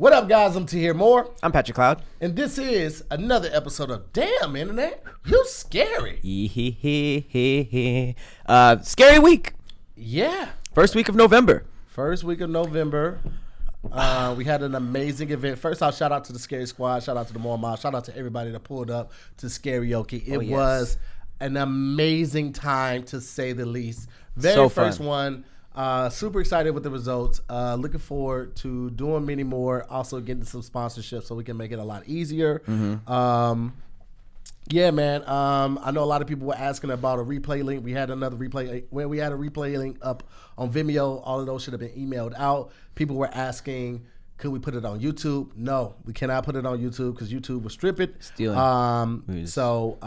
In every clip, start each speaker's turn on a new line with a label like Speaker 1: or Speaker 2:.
Speaker 1: What up, guys? I'm Tahir Moore.
Speaker 2: I'm Patrick Cloud.
Speaker 1: And this is another episode of Damn Internet, You Scary.
Speaker 2: Scary week.
Speaker 1: Yeah.
Speaker 2: First week of November.
Speaker 1: We had an amazing event. First off, shout out to the Scary Squad. Shout out to the More Mob. Shout out to everybody that pulled up to Scarioke. It was an amazing time, to say the least. Very first one. Super excited with the results. Looking forward to doing many more. Also getting some sponsorships so we can make it a lot easier. Yeah, man. I know a lot of people were asking about a replay link. We had another replay where we had a replay link up on Vimeo. All of those should have been emailed out. People were asking, could we put it on YouTube? No, we cannot put it on YouTube because YouTube will strip it.
Speaker 2: Stealing.
Speaker 1: So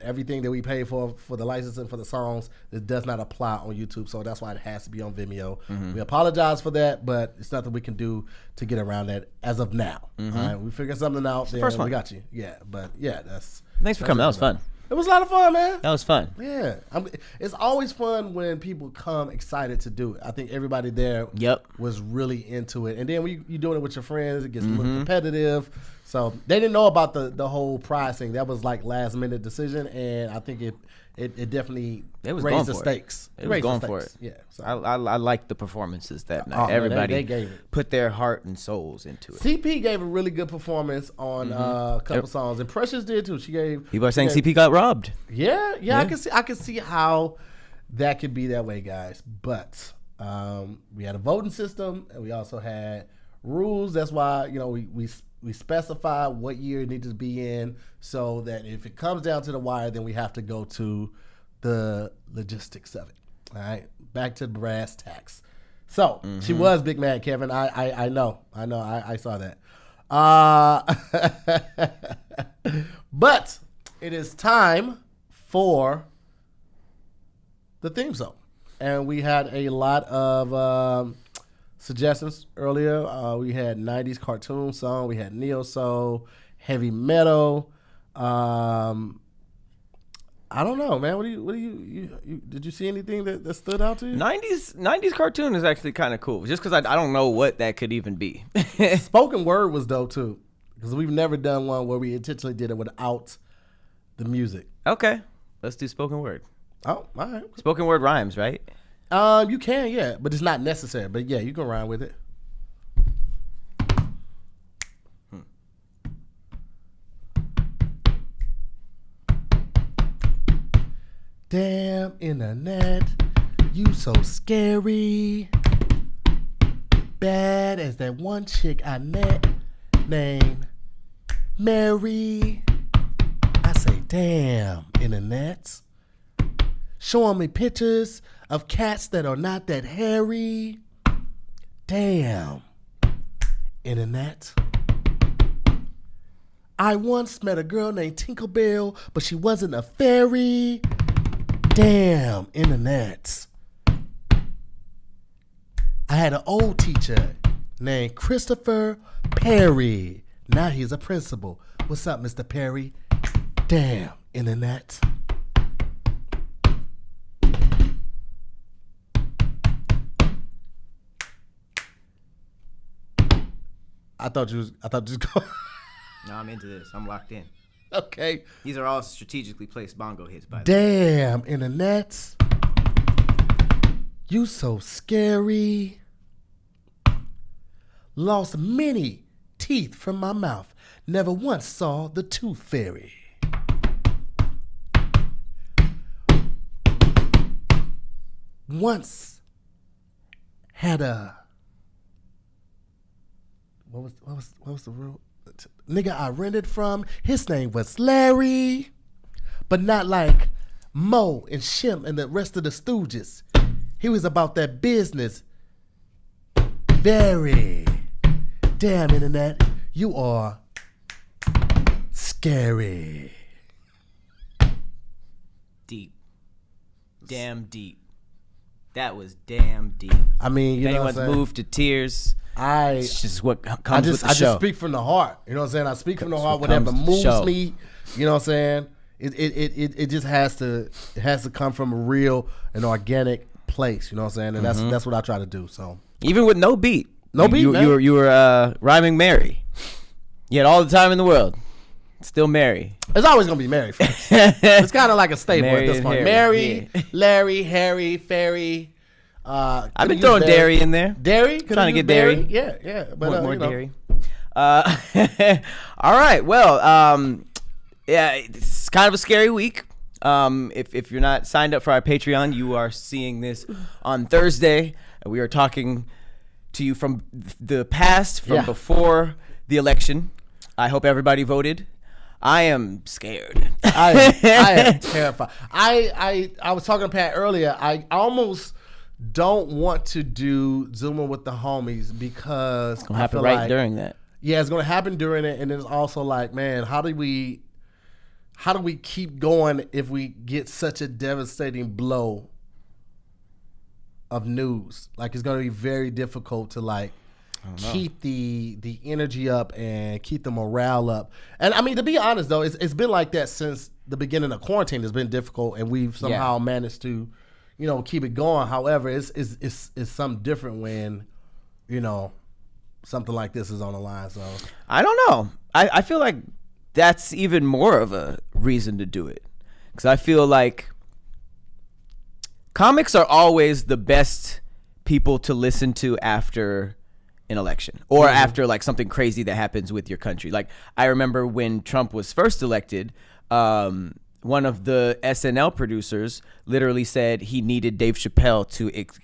Speaker 1: everything that we pay for the licensing for the songs, it does not apply on YouTube. So that's why it has to be on Vimeo. We apologize for that, but it's nothing we can do to get around that as of now. All right, we figured something out. Then
Speaker 2: first one.
Speaker 1: We got you. Yeah, but yeah,
Speaker 2: Thanks for coming. That was fun.
Speaker 1: It was a lot of fun, man.
Speaker 2: That was fun.
Speaker 1: Yeah. It's always fun when people come excited to do it. I think everybody there was really into it. And then when you're doing it with your friends, it gets a little competitive. So they didn't know about the whole prize thing. That was like last minute decision, and I think it definitely raised the stakes.
Speaker 2: It was going for it.
Speaker 1: Yeah. So.
Speaker 2: I liked the performances that night. Everybody
Speaker 1: they
Speaker 2: put their heart and souls into it.
Speaker 1: CP gave a really good performance on a couple songs, and Precious did too.
Speaker 2: People are saying CP got robbed.
Speaker 1: Yeah. I can see how that could be that way, guys. But we had a voting system, and we also had rules. That's why we specify what year it needs to be in, so that if it comes down to the wire, then we have to go to the logistics of it. All right, back to brass tacks. So she was Big Mad, Kevin. I know. I saw that. But it is time for the theme song, and we had a lot of suggestions earlier. We had 90s cartoon song. We had neo soul, heavy metal. I don't know, man. What do you did you see anything that stood out to you?
Speaker 2: 90s cartoon is actually kind of cool, just because I don't know what that could even be.
Speaker 1: Spoken word was dope too, because we've never done one where we intentionally did it without the music.
Speaker 2: Okay, let's do spoken word.
Speaker 1: Oh, all right.
Speaker 2: Spoken word rhymes, right?
Speaker 1: You can, yeah, but it's not necessary. But yeah, you can rhyme with it. Damn internet, you so scary. Bad as that one chick I met named Mary. I say, damn internet. Showing me pictures of cats that are not that hairy. Damn internet. I once met a girl named Tinkerbell, but she wasn't a fairy. Damn internet. I had an old teacher named Christopher Perry. Now he's a principal. What's up, Mr. Perry? Damn internet. I thought you was going.
Speaker 2: No, I'm into this. I'm locked in.
Speaker 1: Okay.
Speaker 2: These are all strategically placed bongo hits, by the way.
Speaker 1: Damn, internet. You so scary. Lost many teeth from my mouth. Never once saw the tooth fairy. Once had a what was the rule? Nigga I rented from, his name was Larry, but not like Mo and Shim and the rest of the Stooges. He was about that business. Very. Damn internet, you are scary.
Speaker 2: Deep. Damn deep. That was damn deep.
Speaker 1: I mean, you
Speaker 2: if
Speaker 1: know
Speaker 2: anyone's
Speaker 1: what I'm saying?
Speaker 2: moved to tears, it's just what comes with the show.
Speaker 1: I just speak from the heart. You know what I'm saying? I speak from the heart.
Speaker 2: what
Speaker 1: Whatever
Speaker 2: comes with the
Speaker 1: moves
Speaker 2: show.
Speaker 1: me, you know what I'm saying? It just has to come from a real and organic place. You know what I'm saying? And that's what I try to do. So
Speaker 2: Even with no beat.
Speaker 1: No beef, man.
Speaker 2: You were rhyming Mary. You had all the time in the world. Still Mary.
Speaker 1: It's always gonna be Mary first. It's kind of like a staple
Speaker 2: Mary
Speaker 1: at this
Speaker 2: and
Speaker 1: point.
Speaker 2: Harry,
Speaker 1: Mary,
Speaker 2: yeah.
Speaker 1: Larry, Harry, Fairy.
Speaker 2: I've been throwing dairy in there.
Speaker 1: Dairy?
Speaker 2: Trying to get dairy.
Speaker 1: Yeah. But,
Speaker 2: more dairy. All right. Well, yeah, it's kind of a scary week. If you're not signed up for our Patreon, you are seeing this on Thursday. We are talking to you from the past, from before the election. I hope everybody voted. I am scared.
Speaker 1: I am terrified. I was talking to Pat earlier. I almost don't want to do Zooming with the homies because
Speaker 2: it's gonna happen right during that.
Speaker 1: Yeah, it's gonna happen during it, and it's also like, man, how do we keep going if we get such a devastating blow of news? Like, it's gonna be very difficult to like keep the energy up and keep the morale up. And I mean, to be honest though, it's been like that since the beginning of quarantine. It's been difficult, and we've somehow managed to, keep it going. However, it's something different when, something like this is on the line. So
Speaker 2: I don't know. I feel like that's even more of a reason to do it, because I feel like comics are always the best people to listen to after an election or after like something crazy that happens with your country. Like, I remember when Trump was first elected, one of the SNL producers literally said he needed Dave Chappelle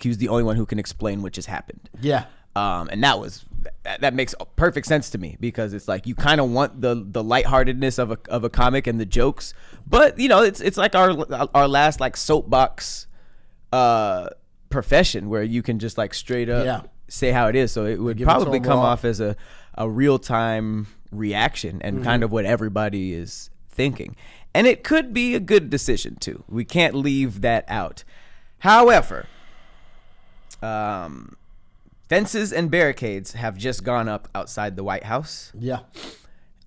Speaker 2: he was the only one who can explain what just happened.
Speaker 1: Yeah.
Speaker 2: And that makes perfect sense to me, because it's like you kind of want the lightheartedness of a comic and the jokes, but it's like our last like soapbox profession where you can just like straight up say how it is. So it would probably come off as a real-time reaction and kind of what everybody is thinking. And it could be a good decision too. We can't leave that out. However, fences and barricades have just gone up outside the White House.
Speaker 1: Yeah.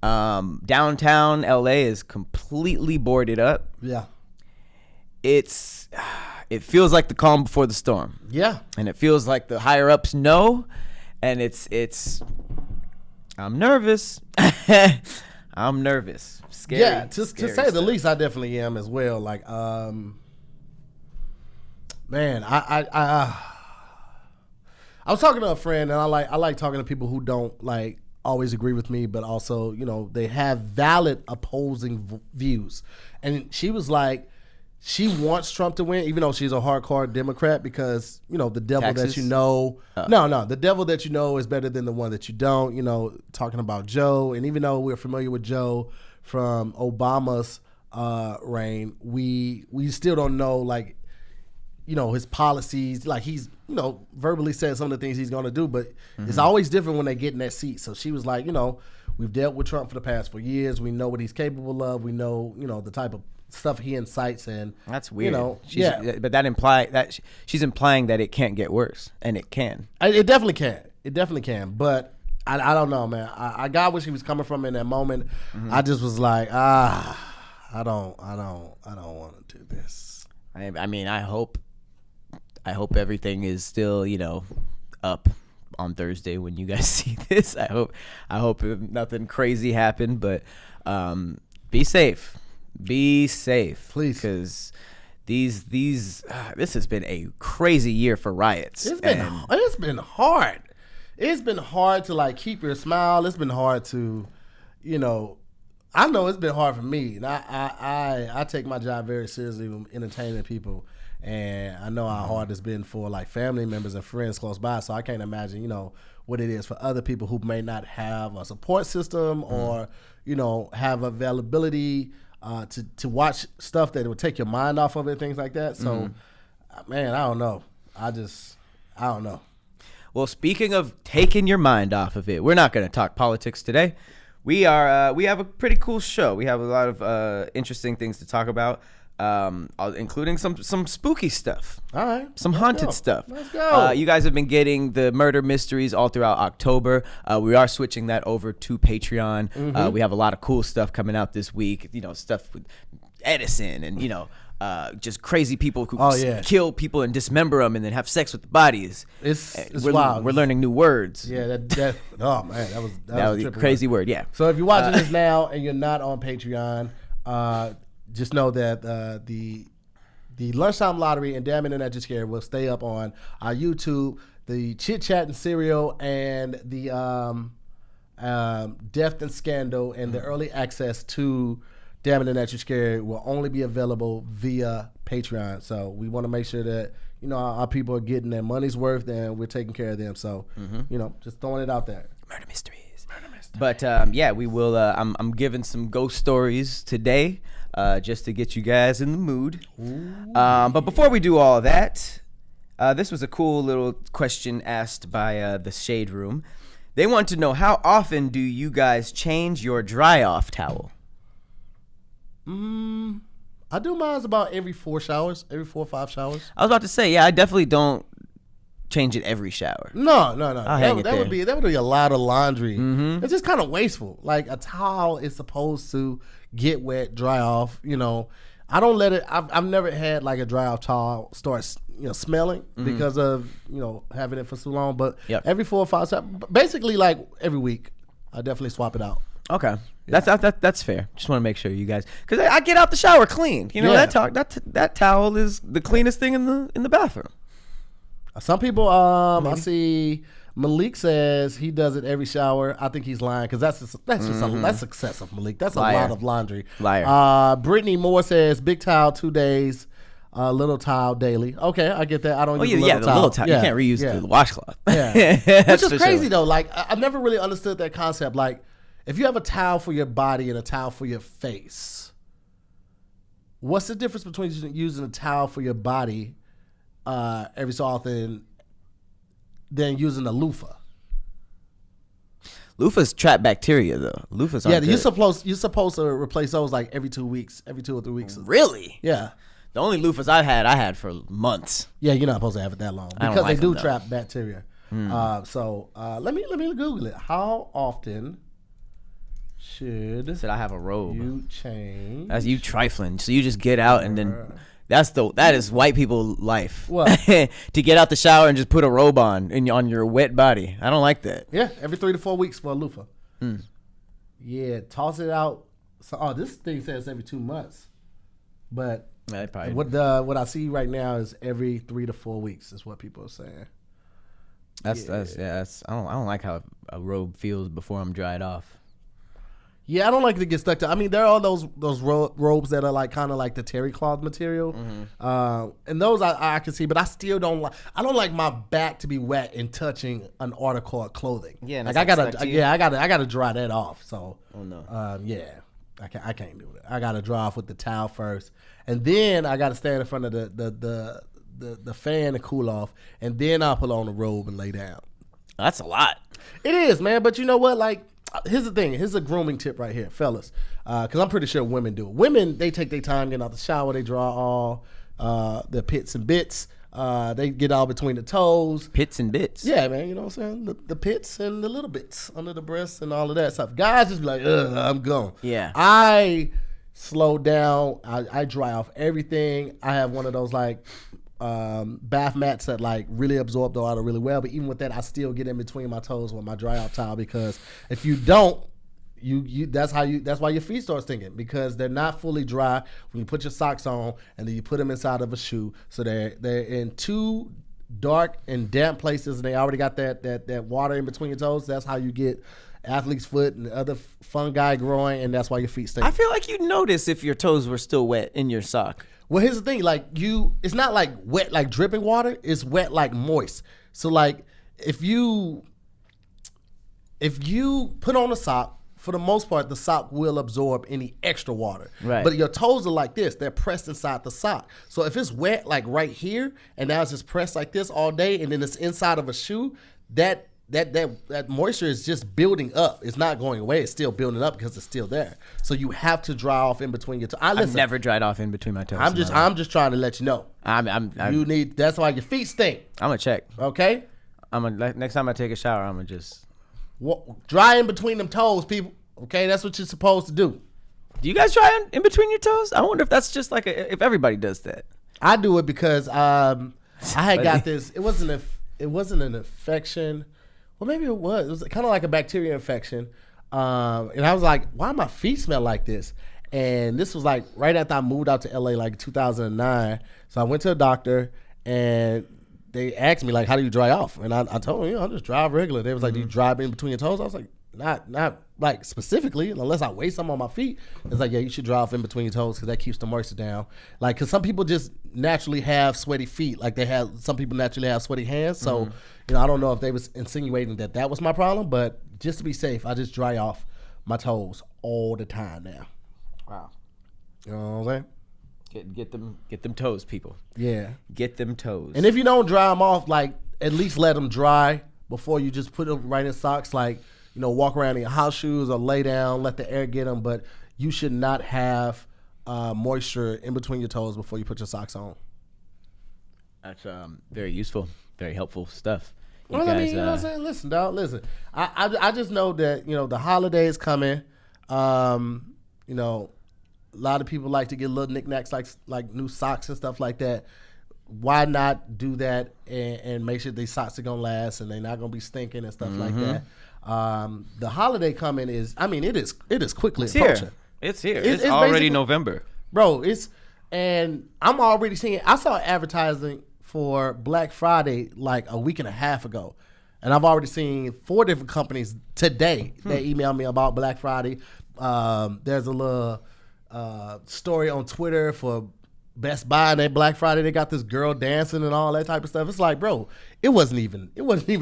Speaker 2: Downtown LA is completely boarded up.
Speaker 1: Yeah.
Speaker 2: It feels like the calm before the storm.
Speaker 1: Yeah.
Speaker 2: And it feels like the higher ups know, and I'm nervous. I'm nervous. Scary.
Speaker 1: Yeah, to say the least, I definitely am as well. Like, man, I was talking to a friend, and I like talking to people who don't like always agree with me, but also, they have valid opposing views. And she was like, she wants Trump to win, even though she's a hardcore Democrat, because, the devil
Speaker 2: Taxes?
Speaker 1: that you know. No, the devil that you know is better than the one that you don't. Talking about Joe, and even though we're familiar with Joe from Obama's reign, we still don't know, like, his policies. Like, he's, verbally said some of the things he's going to do, but it's always different when they get in that seat. So she was like, we've dealt with Trump for the past 4 years. We know what he's capable of. We know, the type of stuff he incites, and
Speaker 2: that's weird.
Speaker 1: But
Speaker 2: that she's implying that it can't get worse, and it can.
Speaker 1: It definitely can. It definitely can. But I don't know, man. I got where she was coming from in that moment. I just was like, I don't want to do this.
Speaker 2: I mean, I hope everything is still, up on Thursday when you guys see this. I hope nothing crazy happened, but be safe. Be safe,
Speaker 1: please,
Speaker 2: because this has been a crazy year for riots.
Speaker 1: It's been hard. It's been hard to like keep your smile. It's been hard to, I know it's been hard for me, and I take my job very seriously with entertaining people, and I know how hard it's been for like family members and friends close by. So I can't imagine, what it is for other people who may not have a support system or, have availability to watch stuff that would take your mind off of it, things like that. So, man, I don't know. I don't know.
Speaker 2: Well, speaking of taking your mind off of it, we're not going to talk politics today. We have a pretty cool show. We have a lot of interesting things to talk about, including some spooky stuff.
Speaker 1: All right.
Speaker 2: Some haunted stuff.
Speaker 1: Let's go.
Speaker 2: You guys have been getting the murder mysteries all throughout October. We are switching that over to Patreon. We have a lot of cool stuff coming out this week. Stuff with Edison and just crazy people who kill people and dismember them and then have sex with the bodies.
Speaker 1: It's
Speaker 2: we're,
Speaker 1: wild.
Speaker 2: We're learning new words.
Speaker 1: Yeah, oh man, that was
Speaker 2: a crazy word. Yeah.
Speaker 1: So if you're watching this now and you're not on Patreon, just know that the Lunchtime Lottery and Damn Internet Just Scared will stay up on our YouTube. The Chit Chat and Serial and the Death and Scandal and the early access to Damn Internet Just Scared will only be available via Patreon. So we want to make sure that our people are getting their money's worth and we're taking care of them. So just throwing it out there.
Speaker 2: Murder mysteries. But we will. I'm giving some ghost stories today, just to get you guys in the mood. But before we do all that, this was a cool little question asked by the Shade Room. They want to know, how often do you guys change your dry off towel?
Speaker 1: I do mine about every 4 or 5 showers.
Speaker 2: I was about to say, I definitely don't change it every shower.
Speaker 1: No. That would be a lot of laundry. Mm-hmm. It's just kind of wasteful. Like, a towel is supposed to get wet, dry off. I don't let it. I've never had like a dry off towel start smelling because of having it for so long. But every 4 or 5 times, basically like every week, I definitely swap it out.
Speaker 2: Okay, that's fair. Just want to make sure you guys, because I get out the shower clean. That towel is the cleanest thing in the bathroom.
Speaker 1: Some people, I see Malik says he does it every shower. I think he's lying because that's excessive, Malik. That's
Speaker 2: Liar.
Speaker 1: A lot of laundry.
Speaker 2: Liar.
Speaker 1: Brittany Moore says big towel 2 days, little towel daily. Okay, I get that. I don't use the little towel.
Speaker 2: You can't reuse the washcloth.
Speaker 1: Yeah. Which is crazy though. Like, I've never really understood that concept. Like, if you have a towel for your body and a towel for your face, what's the difference between using a towel for your body every so often than using a loofah?
Speaker 2: Loofahs trap bacteria though. Loofahs aren't good.
Speaker 1: You're supposed to replace those like every 2 weeks, every 2 or 3 weeks.
Speaker 2: Really?
Speaker 1: Yeah.
Speaker 2: The only loofahs I had for months.
Speaker 1: Yeah, you're not supposed to have it that long because they do trap bacteria. So let me Google it. How often should
Speaker 2: I have a robe?
Speaker 1: You change?
Speaker 2: That's you trifling. So you just get out and then that is white people life.
Speaker 1: What?
Speaker 2: To get out the shower and just put a robe on your wet body. I don't like that.
Speaker 1: Yeah, every 3 to 4 weeks for a loofah. Yeah, toss it out. So, this thing says every 2 months, but what I see right now is every 3 to 4 weeks is what people are saying.
Speaker 2: I don't like how a robe feels before I'm dried off.
Speaker 1: Yeah, I don't like to get stuck to. I mean, there are those robes that are like kind of like the terry cloth material, and those I can see, but I still don't like. I don't like my back to be wet and touching an article of clothing.
Speaker 2: Yeah,
Speaker 1: like I gotta dry that off. So,
Speaker 2: oh no,
Speaker 1: I can't do it. I gotta dry off with the towel first, and then I gotta stand in front of the fan to cool off, and then I'll put on the robe and lay down.
Speaker 2: That's a lot.
Speaker 1: It is, man. But you know what? Like, here's the thing. Here's a grooming tip right here, fellas. Because I'm pretty sure women do it. Women, they take their time getting out the shower. They draw all the pits and bits. They get all between the toes.
Speaker 2: Pits and bits.
Speaker 1: Yeah, man. You know what I'm saying? The pits and the little bits under the breasts and all of that stuff. Guys just be like, I'm gone.
Speaker 2: Yeah.
Speaker 1: I slow down. I dry off everything. I have one of those like bath mats that like really absorb the water really well, but even with that I still get in between my toes with my dry off towel, because if you don't, that's why your feet start stinking, because they're not fully dry when you put your socks on and then you put them inside of a shoe, so they're in too dark and damp places and they already got that water in between your toes. That's how you get athlete's foot and other fungi growing, and that's why your feet stink.
Speaker 2: I feel like you'd notice if your toes were still wet in your sock.
Speaker 1: Well, here's the thing, like it's not like wet like dripping water, it's wet like moist. So like if you put on a sock, for the most part, the sock will absorb any extra water.
Speaker 2: Right.
Speaker 1: But your toes are like this, they're pressed inside the sock. So if it's wet like right here and now it's just pressed like this all day and then it's inside of a shoe, that moisture is just building up. It's not going away. It's still building up because it's still there. So you have to dry off in between your toes.
Speaker 2: I've never dried off in between my toes.
Speaker 1: I'm just trying to let you know. That's why your feet stink.
Speaker 2: I'm gonna check.
Speaker 1: Okay.
Speaker 2: Next time I take a shower, I'm gonna just
Speaker 1: dry in between them toes, people. Okay, that's what you're supposed to do.
Speaker 2: Do you guys try in between your toes? I wonder if that's just like if everybody does that.
Speaker 1: I do it because I had got this. It wasn't an infection. Well, maybe it was. It was kind of like a bacteria infection. And I was like, why my feet smell like this? And this was like right after I moved out to LA, like 2009. So I went to a doctor and they asked me like, how do you dry off? And I told them, I just drive regular. They was like, do you drive in between your toes? I was like, not like specifically, unless I weigh something on my feet. It's like, yeah, you should dry off in between your toes because that keeps the moisture down. Like, because some people just naturally have sweaty feet. Like some people naturally have sweaty hands. So, I don't know if they was insinuating that was my problem, but just to be safe, I just dry off my toes all the time now.
Speaker 2: Wow.
Speaker 1: You know what I'm saying?
Speaker 2: Get them toes, people.
Speaker 1: Yeah.
Speaker 2: Get them toes.
Speaker 1: And if you don't dry them off, like, at least let them dry before you just put them right in socks. Like, walk around in your house shoes or lay down, let the air get them. But you should not have moisture in between your toes before you put your socks on.
Speaker 2: That's very useful, very helpful stuff.
Speaker 1: You know what I'm saying? Listen, dog, listen. I just know that, the holidays coming. A lot of people like to get little knickknacks like new socks and stuff like that. Why not do that and make sure these socks are gonna last and they're not gonna be stinking and stuff like that. The holiday coming is, it is quickly approaching.
Speaker 2: It's here. It's already November,
Speaker 1: bro. And I'm already seeing. I saw advertising for Black Friday like a week and a half ago, and I've already seen 4 different companies today that emailed me about Black Friday. There's a little story on Twitter for Best Buy and at Black Friday they got this girl dancing and all that type of stuff. It's like, bro, it wasn't even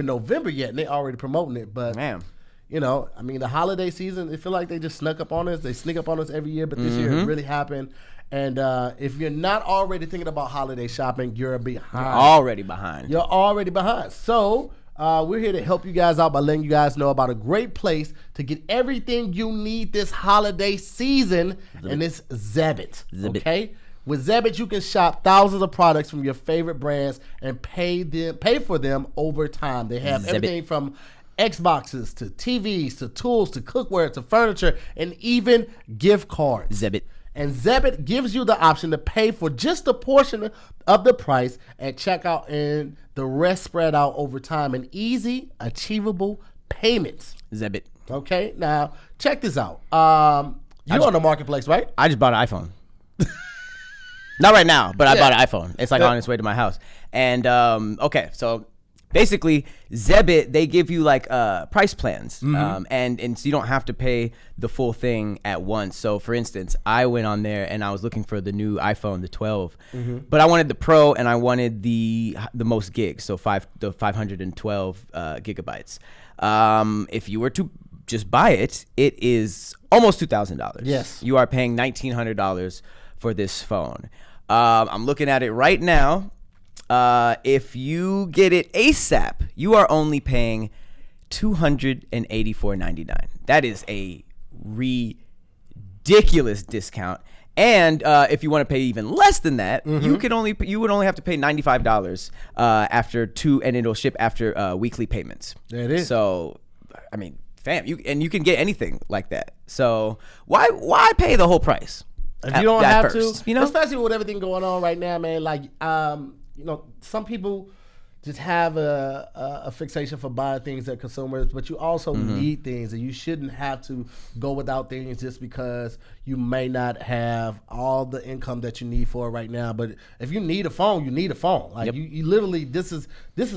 Speaker 1: November yet and they already promoting it. But the holiday season, it feel like they just snuck up on us. They sneak up on us every year, but this year it really happened. And if you're not already thinking about holiday shopping, you're behind. You're already behind. So we're here to help you guys out by letting you guys know about a great place to get everything you need this holiday season, and it's Zebit. Okay? With Zebit, you can shop thousands of products from your favorite brands and pay for them over time. They have everything from Xboxes to TVs to tools to cookware to furniture and even gift cards.
Speaker 2: Zebit.
Speaker 1: And Zebit gives you the option to pay for just a portion of the price at checkout and the rest spread out over time in easy, achievable payments.
Speaker 2: Zebit.
Speaker 1: Okay, now check this out. You're on the marketplace, right?
Speaker 2: I just bought an iPhone. Not right now, but I bought an iPhone. It's like on its way to my house. And so basically, Zebit, they give you like price plans, and so you don't have to pay the full thing at once. So for instance, I went on there and I was looking for the new iPhone, the 12, but I wanted the Pro and I wanted the most gigs, so the 512 gigabytes. If you were to just buy it, it is almost $2,000.
Speaker 1: Yes,
Speaker 2: you are paying $1,900 for this phone. I'm looking at it right now. If you get it ASAP, you are only paying $284.99. That is a ridiculous discount. And if you want to pay even less than that, you would only have to pay $95 after and it'll ship after weekly payments.
Speaker 1: There it is.
Speaker 2: So, I mean, fam, you can get anything like that. So why pay the whole price?
Speaker 1: If you don't have to, especially with everything going on right now, man. Like, some people just have a fixation for buying things that consumers, but you also need things, and you shouldn't have to go without things just because you may not have all the income that you need for it right now. But if you need a phone, you need a phone. Like you literally, this is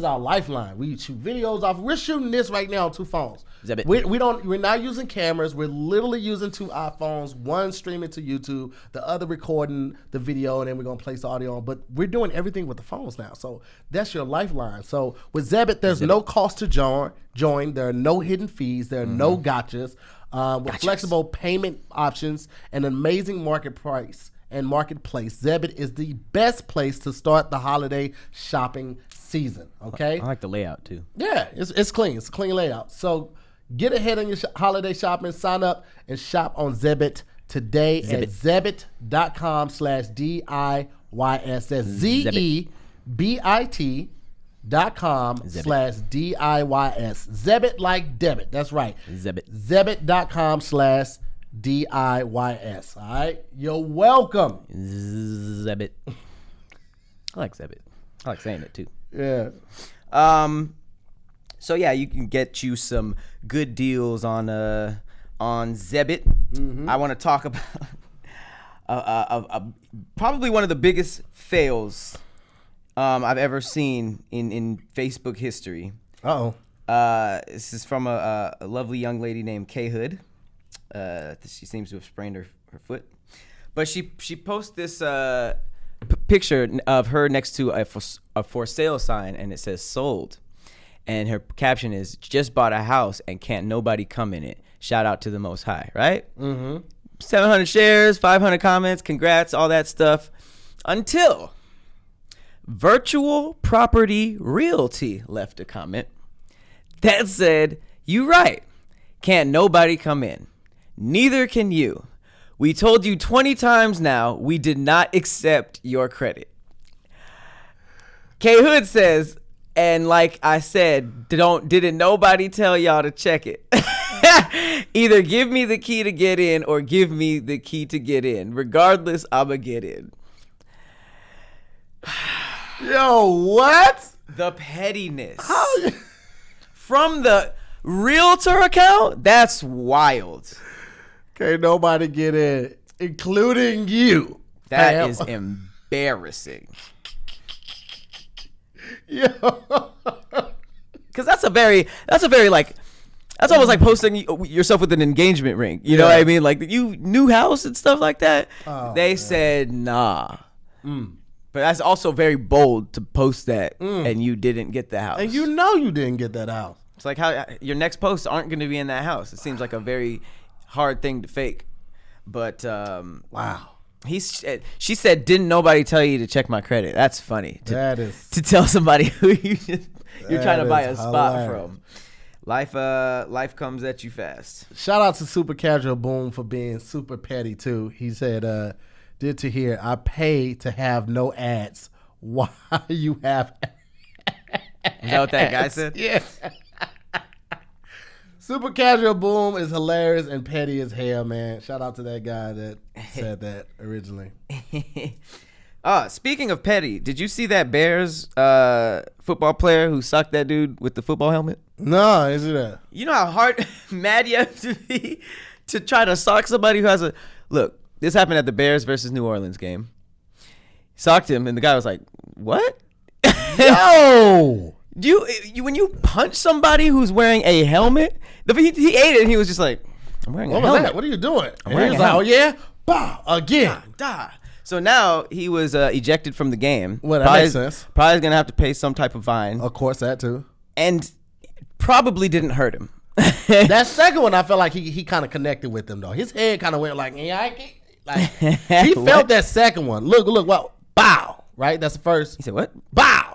Speaker 1: our lifeline. We shoot videos off. We're shooting this right now on 2 phones. We're not using cameras. We're literally using 2 iPhones, one streaming to YouTube, the other recording the video, and then we're gonna place the audio on. But we're doing everything with the phones now. So that's your lifeline. So with Zebit, there's no cost to join. There are no hidden fees. There are no gotchas. With flexible payment options and an amazing market price and marketplace, Zebit is the best place to start the holiday shopping season. Okay,
Speaker 2: I like the layout too.
Speaker 1: Yeah, it's clean. It's a clean layout. So get ahead on your holiday shopping. Sign up and shop on Zebit today at Zebit.com/DIYS. That's ZEBIT.com/DIYS. Zebit like debit. That's right.
Speaker 2: Zebit.
Speaker 1: Zebit.com/DIYS. DIYS. All right, you're welcome.
Speaker 2: Zebit. I like Zebit. I like saying it too.
Speaker 1: Yeah.
Speaker 2: So yeah, you can get you some good deals on Zebit. I want to talk about probably one of the biggest fails I've ever seen in Facebook history. This is from a lovely young lady named K Hood. She seems to have sprained her foot, but she posts this picture of her next to a for sale sign, and it says sold, and her caption is just bought a house and can't nobody come in it. Shout out to the Most High, right? 700 shares, 500 comments, congrats, all that stuff, until Virtual Property Realty left a comment that said, "You right, can't nobody come in. Neither can you. We told you 20 times now, we did not accept your credit." K Hood says, and like I said, didn't nobody tell y'all to check it? Either give me the key to get in or give me the key to get in. Regardless, I'ma get in.
Speaker 1: Yo, what?
Speaker 2: The pettiness. From the Realtor account? That's wild.
Speaker 1: Can't nobody get in, including you.
Speaker 2: That is embarrassing.
Speaker 1: Yo.
Speaker 2: Because that's almost like posting yourself with an engagement ring. You know what I mean? Like, you new house and stuff like that. They said nah. But that's also very bold to post that, and you didn't get the house.
Speaker 1: And you know you didn't get that house.
Speaker 2: It's like how your next posts aren't going to be in that house. It seems like a very hard thing to fake. But
Speaker 1: wow.
Speaker 2: She said, "Didn't nobody tell you to check my credit?" That's funny. To tell somebody who you're trying to buy a spot from. Life comes at you fast.
Speaker 1: Shout out to Super Casual Boom for being super petty too. He said, "Did to hear I pay to have no ads. Why you have?"
Speaker 2: Is that what that guy said?
Speaker 1: Yeah. Super Casual Boom is hilarious and petty as hell, man. Shout out to that guy that said that originally.
Speaker 2: Speaking of petty, did you see that Bears football player who sucked that dude with the football helmet?
Speaker 1: No, is it that?
Speaker 2: You know how mad you have to be to try to sock somebody who has a... Look, this happened at the Bears versus New Orleans game. Socked him, and the guy was like, "What?"
Speaker 1: Yo!
Speaker 2: You when you punch somebody who's wearing a helmet, he ate it and he was just like, "I'm wearing a helmet.
Speaker 1: What was that? What are you doing?"
Speaker 2: I'm wearing
Speaker 1: a helmet. "Oh yeah, bah again."
Speaker 2: So now he was ejected from the game.
Speaker 1: Well, that makes sense.
Speaker 2: Probably gonna have to pay some type of fine.
Speaker 1: Of course, that too.
Speaker 2: And probably didn't hurt him.
Speaker 1: That second one, I felt like he kind of connected with him though. His head kind of went like, "Yeah, I can't." Like he felt that second one. Look, what? Bow. Right. That's the first.
Speaker 2: He said, "What?"
Speaker 1: Bow.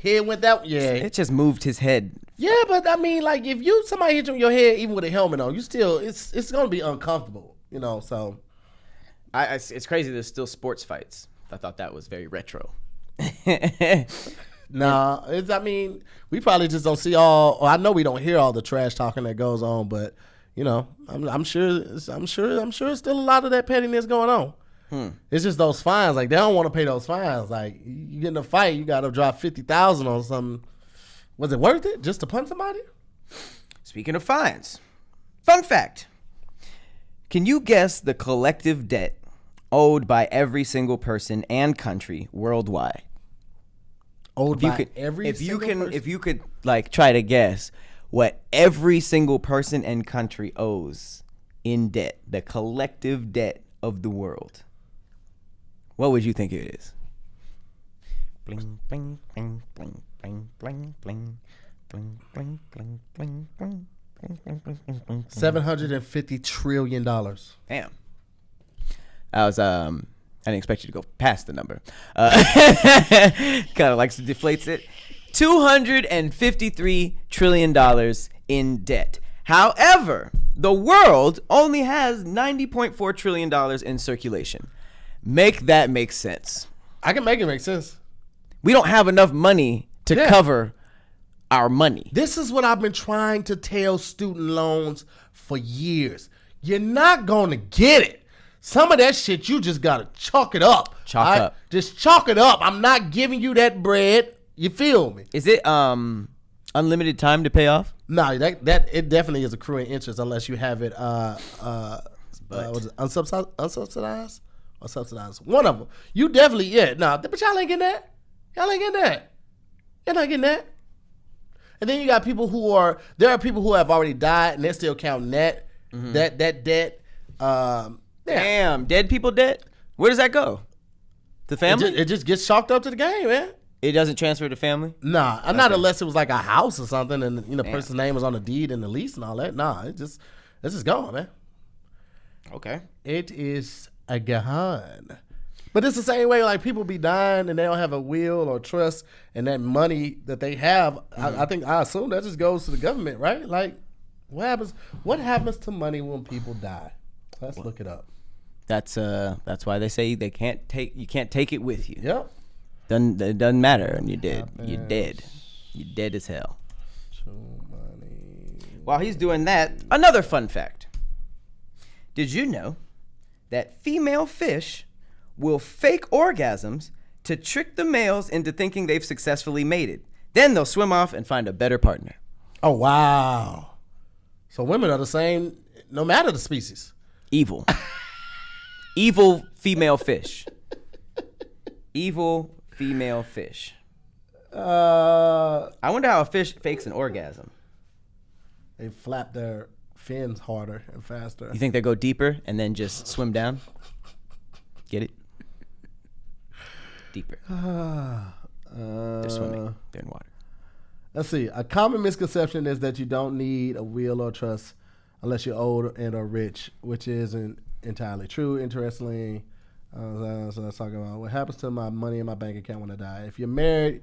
Speaker 1: Head went that. Yeah.
Speaker 2: It just moved his head.
Speaker 1: Yeah, but I mean, like if somebody hit you in your head, even with a helmet on, you still it's gonna be uncomfortable, you know. So,
Speaker 2: it's crazy. There's still sports fights. I thought that was very retro.
Speaker 1: Nah, I mean, we probably just don't see all. Or I know we don't hear all the trash talking that goes on, but you know, I'm sure still a lot of that pettiness going on. It's just those fines. Like they don't want to pay those fines. Like you get in a fight, you got to drop $50,000 on something. Was it worth it just to punch somebody?
Speaker 2: Speaking of fines, fun fact: can you guess the collective debt owed by every single person and country worldwide? If you could like try to guess what every single person and country owes in debt, the collective debt of the world, what would you think it is? Bling, bling, bling, bling, bling, bling, bling, bling, bling, bling, bling, bling, bling.
Speaker 1: $750 trillion.
Speaker 2: Damn. I didn't expect you to go past the number. Kind of like deflates it. $253 trillion in debt. However, the world only has $90.4 trillion in circulation. Make that make sense.
Speaker 1: I can make it make sense.
Speaker 2: We don't have enough money to cover our money.
Speaker 1: This is what I've been trying to tell student loans for years. you're not gonna get it. Some of that shit, you just gotta chalk it up.
Speaker 2: Chalk up.
Speaker 1: Just chalk it up. I'm not giving you that bread. You feel me?
Speaker 2: Is it unlimited time to pay off?
Speaker 1: No, that it definitely is accruing interest unless you have it was it unsubsidized or subsidized. One of them. You definitely but y'all ain't getting that. Y'all ain't getting that. You're not getting that. And then you got people there are people who have already died and they're still counting that debt.
Speaker 2: Damn, dead people debt? Where does that go? To family?
Speaker 1: It just gets chalked up to the game, man.
Speaker 2: It doesn't transfer to family?
Speaker 1: Nah, not unless it was like a house or something and the person's name was on the deed and the lease and all that. Nah, it's just gone, man.
Speaker 2: Okay.
Speaker 1: It is a gahan. But it's the same way, like, people be dying and they don't have a will or trust, and that money that they have, I assume that just goes to the government, right? Like, what happens to money when people die? Let's look it up.
Speaker 2: That's why they say you can't take it with you.
Speaker 1: Yep.
Speaker 2: It doesn't matter, and you're dead. You're dead. You're dead as hell.
Speaker 1: Money.
Speaker 2: While he's doing that, another fun fact. Did you know that female fish will fake orgasms to trick the males into thinking they've successfully mated? Then they'll swim off and find a better partner.
Speaker 1: Oh, wow. So women are the same no matter the species.
Speaker 2: Evil. Evil female fish. Evil female fish. I wonder how a fish fakes an orgasm.
Speaker 1: They flap their fins harder and faster.
Speaker 2: You think they go deeper and then just swim down? Get it? Deeper. They're swimming. They're in water.
Speaker 1: Let's see. A common misconception is that you don't need a will or trust unless you're old and or rich, which isn't entirely true. Interestingly, so let's talk about what happens to my money in my bank account when I die. If you're married,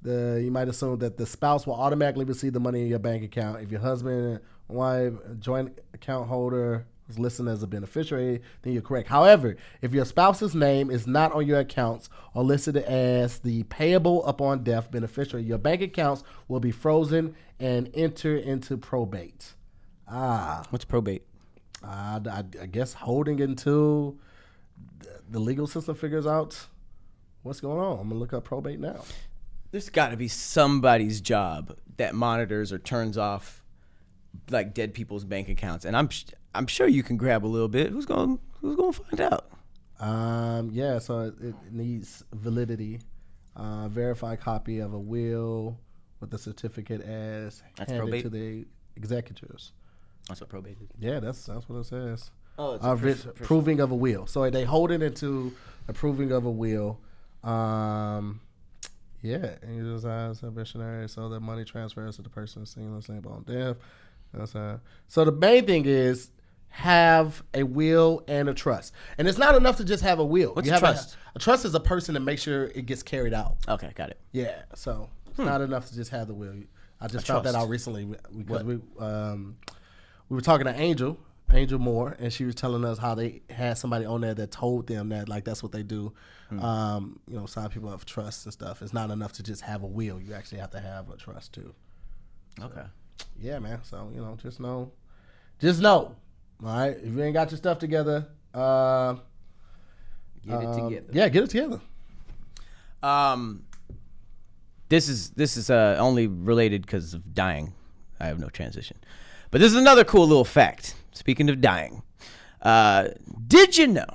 Speaker 1: you might assume that the spouse will automatically receive the money in your bank account. If your husband, wife, joint account holder is listed as a beneficiary, then you're correct. However, if your spouse's name is not on your accounts or listed as the payable upon death beneficiary, your bank accounts will be frozen and enter into probate.
Speaker 2: What's probate?
Speaker 1: I guess holding until the legal system figures out what's going on. I'm gonna look up probate now.
Speaker 2: There's got to be somebody's job that monitors or turns off like dead people's bank accounts, and I'm sure you can grab a little bit. Who's gonna find out?
Speaker 1: So it needs validity. Verified copy of a will with the certificate as handed
Speaker 2: probate?
Speaker 1: to the executors.
Speaker 2: That's what probate is.
Speaker 1: Yeah, that's what it says.
Speaker 2: Oh, it's
Speaker 1: proving of a will. So they hold it into a proving of a will. And you design submissionary so that money transfers to the person seamlessly upon death. So the main thing is have a will and a trust. And it's not enough to just have a will.
Speaker 2: What's a trust?
Speaker 1: A trust is a person to make sure it gets carried out.
Speaker 2: Okay, got it.
Speaker 1: Yeah, so it's not enough to just have the will. I just found that out recently because we were talking to Angel Moore, and she was telling us how they had somebody on there that told them that, like, that's what they do. Sign people up for trusts and stuff. It's not enough to just have a will. You actually have to have a trust too.
Speaker 2: Okay.
Speaker 1: Yeah, man. So, just know. All right. If you ain't got your stuff together,
Speaker 2: get it together.
Speaker 1: Yeah, get it together.
Speaker 2: This is only related because of dying. I have no transition. But this is another cool little fact. Speaking of dying, did you know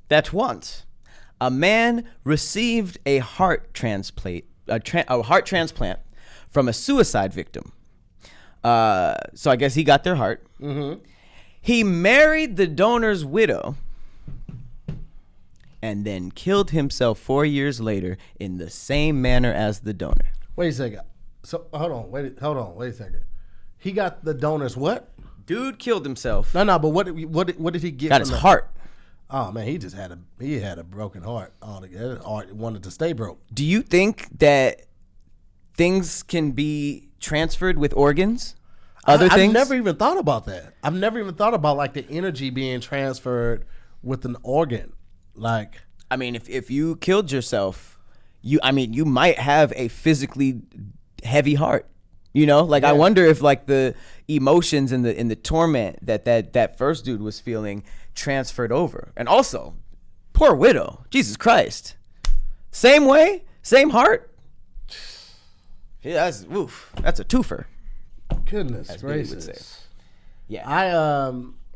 Speaker 2: that once a man received a heart transplant from a suicide victim? So I guess he got their heart.
Speaker 1: Mm-hmm.
Speaker 2: He married the donor's widow and then killed himself 4 years later in the same manner as the donor.
Speaker 1: Wait a second. So hold on. Wait a second. He got the donor's what?
Speaker 2: Dude killed himself.
Speaker 1: No, but what did he get?
Speaker 2: Got his heart.
Speaker 1: Oh man, he just had a broken heart. That heart wanted to stay broke.
Speaker 2: Do you think that things can be transferred with organs? Things?
Speaker 1: I've never even thought about that. I've never even thought about like the energy being transferred with an organ. Like,
Speaker 2: I mean, if you killed yourself, you might have a physically heavy heart. You know, like
Speaker 1: Yeah.
Speaker 2: I wonder if like the emotions and the torment that first dude was feeling transferred over. And also, poor widow, Jesus Christ, same way, same heart. Yeah, that's a twofer.
Speaker 1: Goodness
Speaker 2: As Billy would
Speaker 1: gracious.
Speaker 2: say. Yeah,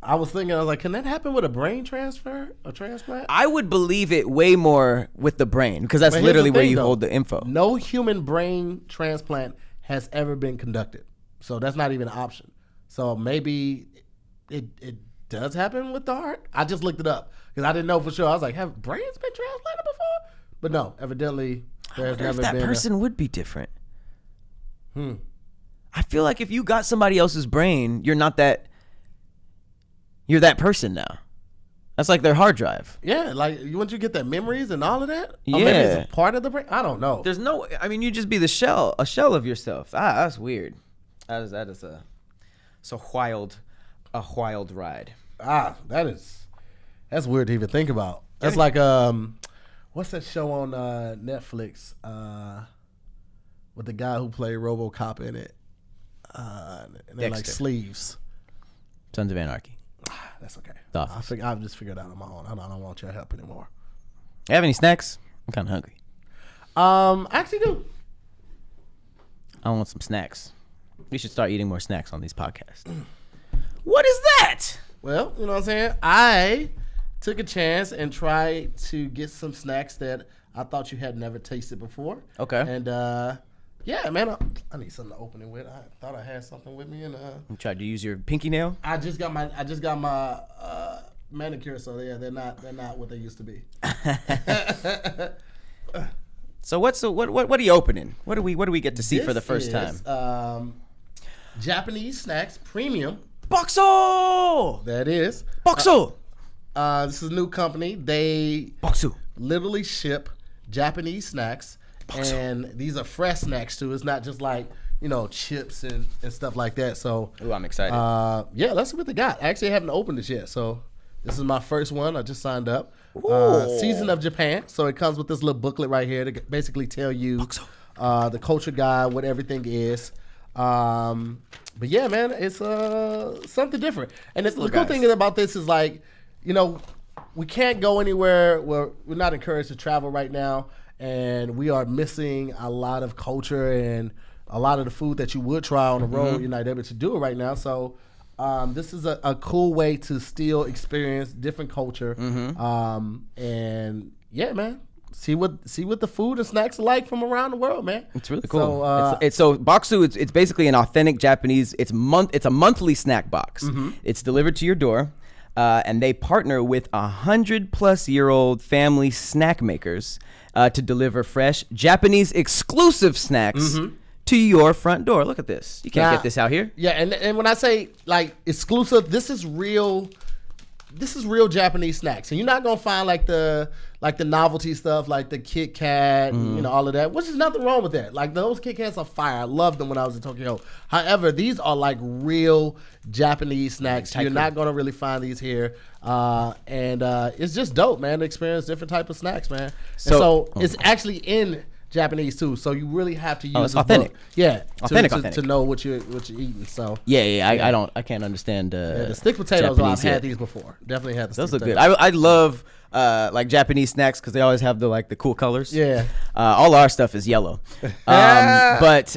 Speaker 1: I was thinking, I was like, can that happen with a brain transfer, a transplant?
Speaker 2: I would believe it way more with the brain because that's
Speaker 1: But here's
Speaker 2: literally
Speaker 1: the
Speaker 2: where
Speaker 1: thing,
Speaker 2: you
Speaker 1: though.
Speaker 2: hold the info.
Speaker 1: No human brain transplant has ever been conducted, so that's not even an option. So maybe it does happen with the heart. I just looked it up because I didn't know for sure. I was like, have brains been transplanted before? But no, evidently there's never
Speaker 2: If that
Speaker 1: been.
Speaker 2: person would be different. I feel like if you got somebody else's brain, you're that person now. That's like their hard drive.
Speaker 1: Yeah, like once you get that memories and all of that, or maybe
Speaker 2: Yeah.
Speaker 1: it's a part of the brain. I don't know.
Speaker 2: There's no, I mean, you just be a shell of yourself. That's weird. That is a wild ride.
Speaker 1: That's weird to even think about. That's like what's that show on Netflix with the guy who played RoboCop in it? And they're like
Speaker 2: Dexter.
Speaker 1: sleeves.
Speaker 2: Sons of Anarchy.
Speaker 1: That's okay.
Speaker 2: The Office.
Speaker 1: I've just figured out on my own. I don't want your help anymore.
Speaker 2: You have any snacks? I'm kind of hungry.
Speaker 1: I actually do.
Speaker 2: I want some snacks. We should start eating more snacks on these podcasts. What is that?
Speaker 1: Well, you know what I'm saying? I took a chance and tried to get some snacks that I thought you had never tasted before.
Speaker 2: Okay.
Speaker 1: And yeah, man, I need something to open it with. I thought I had something with me, and
Speaker 2: You tried to use your pinky nail?
Speaker 1: I just got my manicure, so yeah, they're not what they used to be.
Speaker 2: So what are you opening? What do we get to see for the first time?
Speaker 1: Japanese snacks, premium.
Speaker 2: Bokksu!
Speaker 1: That is.
Speaker 2: Bokksu!
Speaker 1: This is a new company. They
Speaker 2: Bokksu.
Speaker 1: literally ship Japanese snacks, and these are fresh snacks too. It's not just like, you know, chips and stuff like that. So
Speaker 2: Ooh, I'm excited.
Speaker 1: yeah, let's see what they got. I actually haven't opened this yet, so this is my first one. I just signed up.
Speaker 2: Ooh.
Speaker 1: Season of Japan. So it comes with this little booklet right here to basically tell you the culture guide, what everything is. But yeah, man, it's something different. And the cool thing about this is, like, you know, we can't go anywhere where we're not encouraged to travel right now, and we are missing a lot of culture and a lot of the food that you would try on the road. You're not able to do it right now. So this is a cool way to still experience different culture. And yeah, man, see what the food and snacks are like from around the world, man.
Speaker 2: It's really cool.
Speaker 1: So,
Speaker 2: So Bokksu, it's basically an authentic Japanese. It's a monthly snack box. It's delivered to your door, and they partner with 100-plus-year-old family snack makers to deliver fresh Japanese exclusive snacks to your front door. Look at this. You can't get this out here.
Speaker 1: Yeah, and when I say like exclusive, this is real Japanese snacks, and you're not gonna find like the novelty stuff like the Kit Kat, and, you know, all of that, which is nothing wrong with that. Like, those Kit Kats are fire. I loved them when I was in Tokyo. However, these are like real Japanese snacks. You're not gonna really find these here, and it's just dope, man, to experience different type of snacks, man. So it's actually in Japanese too, so you really have to use
Speaker 2: it's
Speaker 1: this
Speaker 2: authentic.
Speaker 1: book. Yeah,
Speaker 2: Authentic.
Speaker 1: to know what you're eating. So
Speaker 2: Yeah. I can't understand.
Speaker 1: the stick potatoes,
Speaker 2: Japanese
Speaker 1: I've had
Speaker 2: yet.
Speaker 1: these before. Definitely had the
Speaker 2: Those
Speaker 1: stick
Speaker 2: look good.
Speaker 1: potatoes.
Speaker 2: I love like Japanese snacks because they always have the cool colors.
Speaker 1: Yeah.
Speaker 2: All our stuff is yellow. But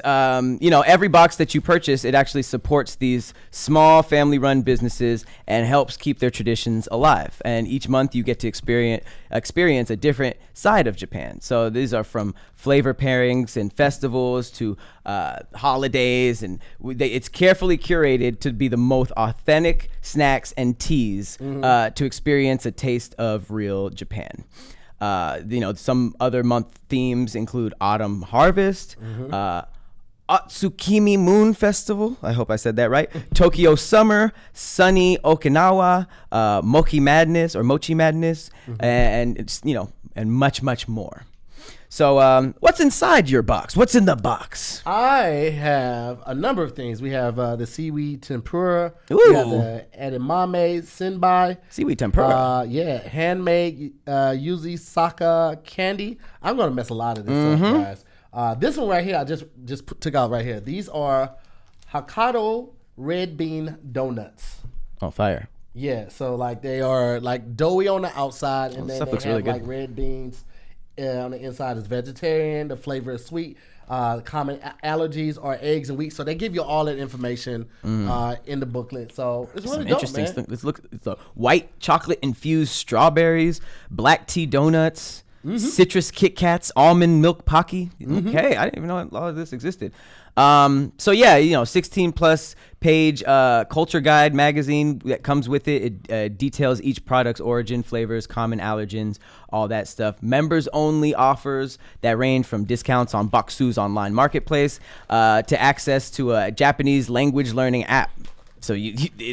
Speaker 2: you know, every box that you purchase, it actually supports these small family-run businesses and helps keep their traditions alive. And each month you get to experience a different side of Japan. So these are from flavor pairings and festivals to holidays, and it's carefully curated to be the most authentic snacks and teas to experience a taste of real Japan. You know, some other month themes include Autumn Harvest, Atsukimi Moon Festival, I hope I said that right, Tokyo Summer, Sunny Okinawa, Mochi Madness, and it's, you know, and much, much more. So what's inside your box? What's in the box?
Speaker 1: I have a number of things. We have the seaweed tempura.
Speaker 2: Ooh.
Speaker 1: We have the edamame senbai.
Speaker 2: Seaweed tempura.
Speaker 1: Yeah, handmade yuzu saka candy. I'm gonna mess a lot of this up, guys. This one right here, I just took out right here. These are Hokkaido red bean donuts.
Speaker 2: Oh, fire.
Speaker 1: Yeah, so like they are like doughy on the outside, and then they have
Speaker 2: really
Speaker 1: like red beans on the inside. Is vegetarian. The flavor is sweet. Common allergies are eggs and wheat. So they give you all that information in the booklet. So it's really dope,
Speaker 2: interesting
Speaker 1: man.
Speaker 2: stuff. Let's look. It's white chocolate infused strawberries, black tea donuts, citrus Kit Kats, almond milk Pocky. Okay, I didn't even know all of this existed. So yeah, 16 plus page culture guide magazine that comes with it. It details each product's origin, flavors, common allergens, all that stuff. Members only offers that range from discounts on Bokksu's online marketplace to access to a Japanese language learning app. So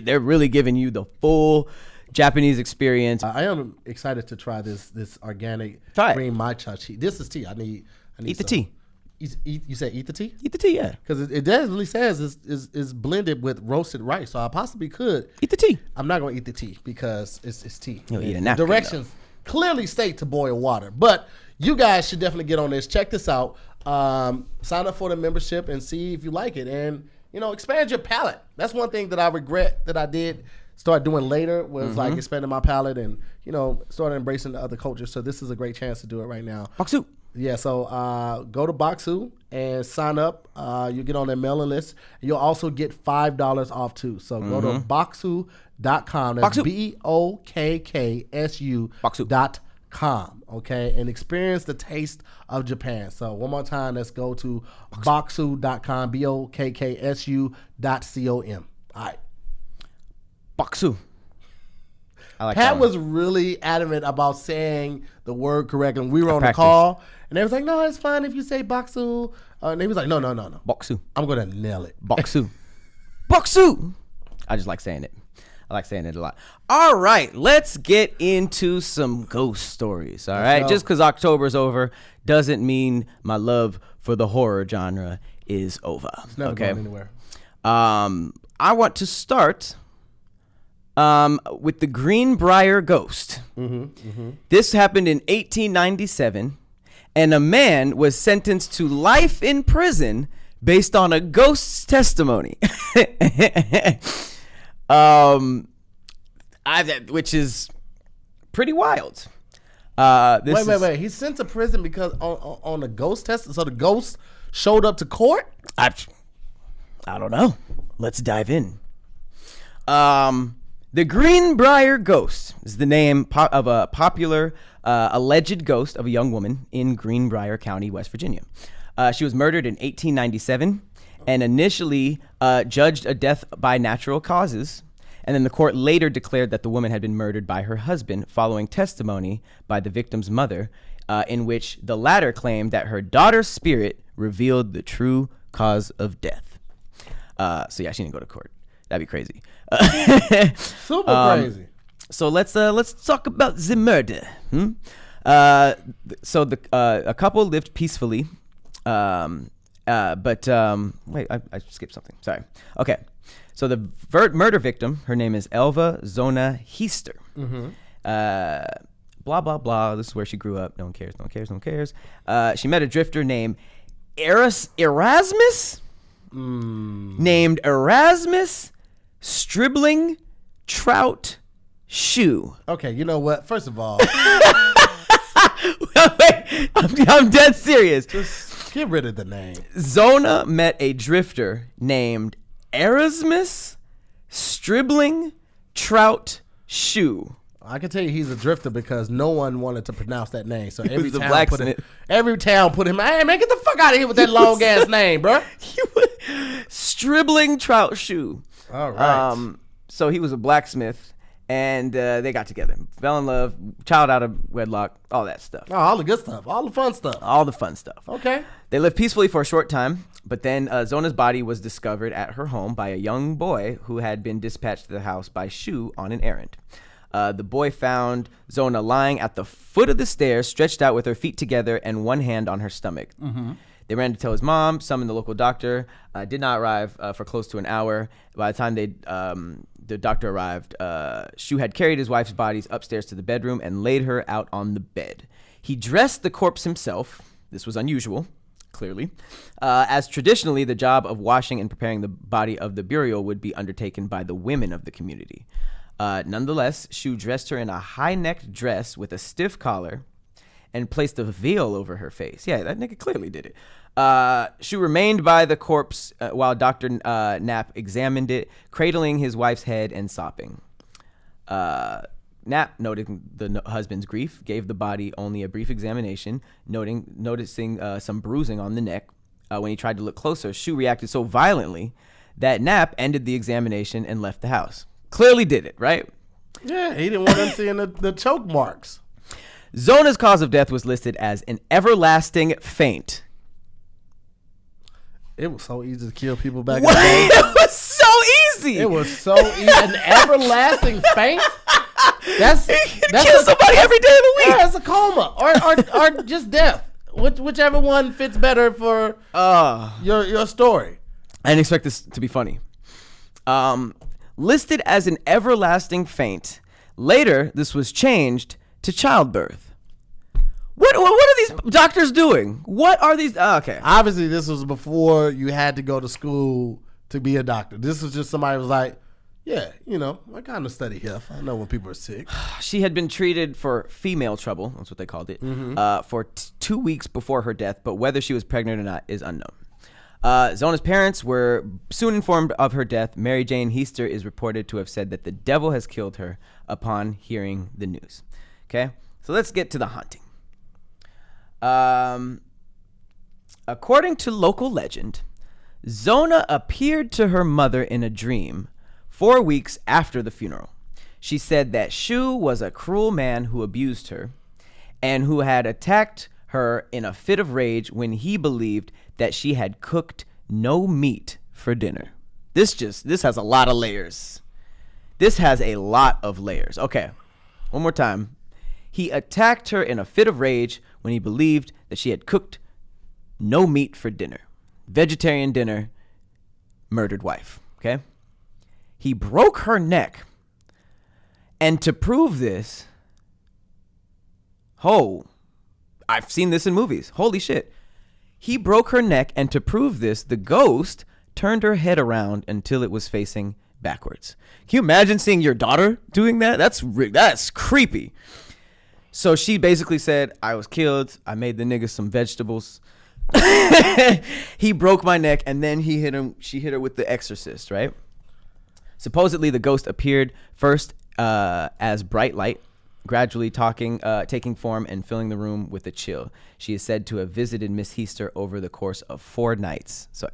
Speaker 2: they're really giving you the full Japanese experience.
Speaker 1: I am excited to try this organic green matcha tea. This is tea. I need
Speaker 2: Eat the
Speaker 1: some.
Speaker 2: tea.
Speaker 1: You say eat the tea?
Speaker 2: Eat the tea, yeah.
Speaker 1: Because it definitely says is blended with roasted rice, so I possibly could
Speaker 2: Eat the tea.
Speaker 1: I'm not going to eat the tea because it's tea.
Speaker 2: You'll eat a
Speaker 1: The
Speaker 2: napkin,
Speaker 1: directions clearly state to boil water, but you guys should definitely get on this. Check this out. Sign up for the membership and see if you like it, and expand your palate. That's one thing that I regret that I did start doing later was like expanding my palate and started embracing the other cultures. So this is a great chance to do it right now.
Speaker 2: Bokksu.
Speaker 1: Yeah, so go to Bokksu and sign up. You get on their mailing list. You'll also get $5 off too. So go to bokksu.com. That's BOKKSU.com. Okay, and experience the taste of Japan. So one more time, let's go to bokksu.com. BOKKSU.com. All right.
Speaker 2: Bokksu. I like
Speaker 1: Pat was really adamant about saying the word correctly. We were on the
Speaker 2: practiced.
Speaker 1: call, and they was like, "No, it's fine if you say Bokksu." And he was like, "No.
Speaker 2: Bokksu.
Speaker 1: I'm gonna nail it."
Speaker 2: Bokksu. Bokksu. I just like saying it. I like saying it a lot. All right, let's get into some ghost stories. All right, just because October's over doesn't mean my love for the horror genre is over.
Speaker 1: It's never going anywhere.
Speaker 2: I want to start with the Greenbrier ghost. This happened in 1897, and a man was sentenced to life in prison based on a ghost's testimony. Which is pretty wild.
Speaker 1: Wait. He's sent to prison because on a ghost test. So the ghost showed up to court.
Speaker 2: I don't know. Let's dive in. The Greenbrier ghost is the name of a popular alleged ghost of a young woman in Greenbrier County, West Virginia. She was murdered in 1897 and initially judged a death by natural causes. And then the court later declared that the woman had been murdered by her husband following testimony by the victim's mother, in which the latter claimed that her daughter's spirit revealed the true cause of death. So yeah, she didn't go to court. That'd be crazy.
Speaker 1: Super crazy.
Speaker 2: So let's talk about the murder. So a couple lived peacefully, but wait, I skipped something. Sorry. Okay. So the murder victim, her name is Elva Zona Heister. Blah blah blah. This is where she grew up. No one cares. She met a drifter named Erasmus. Named Erasmus Stribling Trout Shoe.
Speaker 1: Okay, you know what? First of all,
Speaker 2: Wait, I'm dead serious.
Speaker 1: just get rid of the name.
Speaker 2: Zona met a drifter named Erasmus Stribling Trout Shoe.
Speaker 1: I can tell you he's a drifter because no one wanted to pronounce that name. So
Speaker 2: was a blacksmith.
Speaker 1: Every town put him. Hey man, get the fuck out of here with that long ass name, bro.
Speaker 2: Stribling Trout Shoe.
Speaker 1: All right.
Speaker 2: So he was a blacksmith, and they got together, fell in love, child out of wedlock, all that stuff.
Speaker 1: Oh, all the good stuff, all the fun stuff.
Speaker 2: All the fun stuff.
Speaker 1: Okay.
Speaker 2: They lived peacefully for a short time, but then Zona's body was discovered at her home by a young boy who had been dispatched to the house by Shu on an errand. The boy found Zona lying at the foot of the stairs, stretched out with her feet together and one hand on her stomach. They ran to tell his mom, summoned the local doctor, did not arrive for close to an hour. By the time the doctor arrived, Shu had carried his wife's bodies upstairs to the bedroom and laid her out on the bed. He dressed the corpse himself. This was unusual. clearly, as traditionally the job of washing and preparing the body of the burial would be undertaken by the women of the community. Nonetheless, Shu dressed her in a high-necked dress with a stiff collar and placed a veil over her face. Yeah, that nigga clearly did it. Shu remained by the corpse while Dr. Knapp examined it, cradling his wife's head and sobbing. Knapp, noting the husband's grief, gave the body only a brief examination, noticing some bruising on the neck. When he tried to look closer, Shu reacted so violently that Knapp ended the examination and left the house. Clearly did it, right?
Speaker 1: Yeah, he didn't want them seeing the choke marks.
Speaker 2: Zona's cause of death was listed as an everlasting faint.
Speaker 1: It was so easy to kill people back in the day.
Speaker 2: It was so easy.
Speaker 1: It was so easy. An everlasting faint? That's
Speaker 2: kill somebody every day of the week.
Speaker 1: Yeah, it's a coma or just death. Whichever one fits better for your story.
Speaker 2: I didn't expect this to be funny. Listed as an everlasting faint. Later, this was changed to childbirth. What are these doctors doing? What are these? Okay.
Speaker 1: Obviously, this was before you had to go to school to be a doctor. This was just somebody was like, yeah, I kind of study health. I know when people are sick.
Speaker 2: She had been treated for female trouble. That's what they called it. For 2 weeks before her death, but whether she was pregnant or not is unknown. Zona's parents were soon informed of her death. Mary Jane Heister is reported to have said that the devil has killed her upon hearing the news. Okay, so let's get to the haunting. According to local legend, Zona appeared to her mother in a dream 4 weeks after the funeral. She said that Shu was a cruel man who abused her and who had attacked her in a fit of rage when he believed that she had cooked no meat for dinner. This has a lot of layers. This has a lot of layers. Okay, one more time. He attacked her in a fit of rage when he believed that she had cooked no meat for dinner. Vegetarian dinner, murdered wife. Okay? He broke her neck. And to prove this, I've seen this in movies. Holy shit. He broke her neck, and to prove this, the ghost turned her head around until it was facing backwards. Can you imagine seeing your daughter doing that? That's creepy. So she basically said, I was killed. I made the nigga some vegetables. He broke my neck, and then she hit her with the exorcist, right? Supposedly, the ghost appeared first as bright light, gradually taking form and filling the room with a chill. She is said to have visited Miss Heister over the course of 4 nights. So,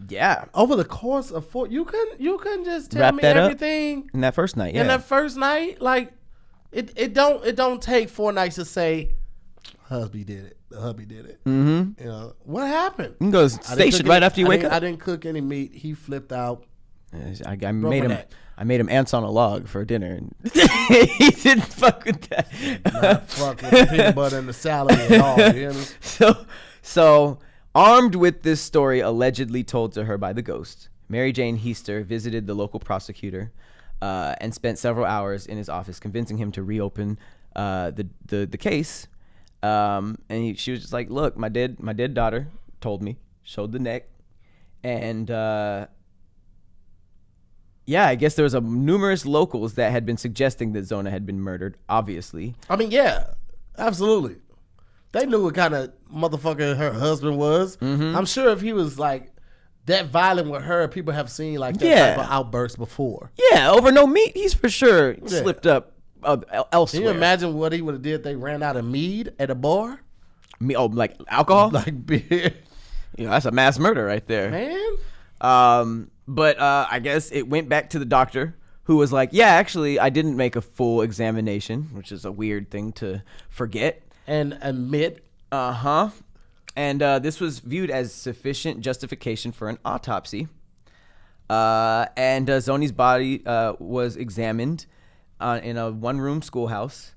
Speaker 2: yeah.
Speaker 1: Over the course of 4, you couldn't just tell
Speaker 2: Wrap
Speaker 1: me
Speaker 2: that
Speaker 1: everything
Speaker 2: up in that first night. Yeah.
Speaker 1: In that first night, like it don't take 4 nights to say, hubby did it. The hubby did it.
Speaker 2: Mm-hmm.
Speaker 1: What happened?
Speaker 2: You can go station right after you wake up.
Speaker 1: I didn't cook any meat. He flipped out.
Speaker 2: I made him ants on a log for dinner. And he didn't fuck with that.
Speaker 1: Not fuck with the peanut butter and the salad at all. You hear me?
Speaker 2: So armed with this story allegedly told to her by the ghost, Mary Jane Heister visited the local prosecutor and spent several hours in his office convincing him to reopen the case. She was just like, look, my dead daughter told me, showed the neck, and I guess there was numerous locals that had been suggesting that Zona had been murdered. Obviously,
Speaker 1: I mean, yeah, absolutely. They knew what kind of motherfucker her husband was. Mm-hmm. I'm sure if he was like that violent with her, people have seen like that type of outburst before.
Speaker 2: Yeah, over no meat, he's for sure slipped up elsewhere.
Speaker 1: Can you imagine what he would have did if they ran out of mead at a bar?
Speaker 2: Like alcohol?
Speaker 1: Like beer.
Speaker 2: That's a mass murder right there.
Speaker 1: Man.
Speaker 2: But I guess it went back to the doctor, who was like, yeah, actually, I didn't make a full examination, which is a weird thing to forget.
Speaker 1: And admit.
Speaker 2: Uh-huh. And this was viewed as sufficient justification for an autopsy. And Zoni's body was examined in a one-room schoolhouse.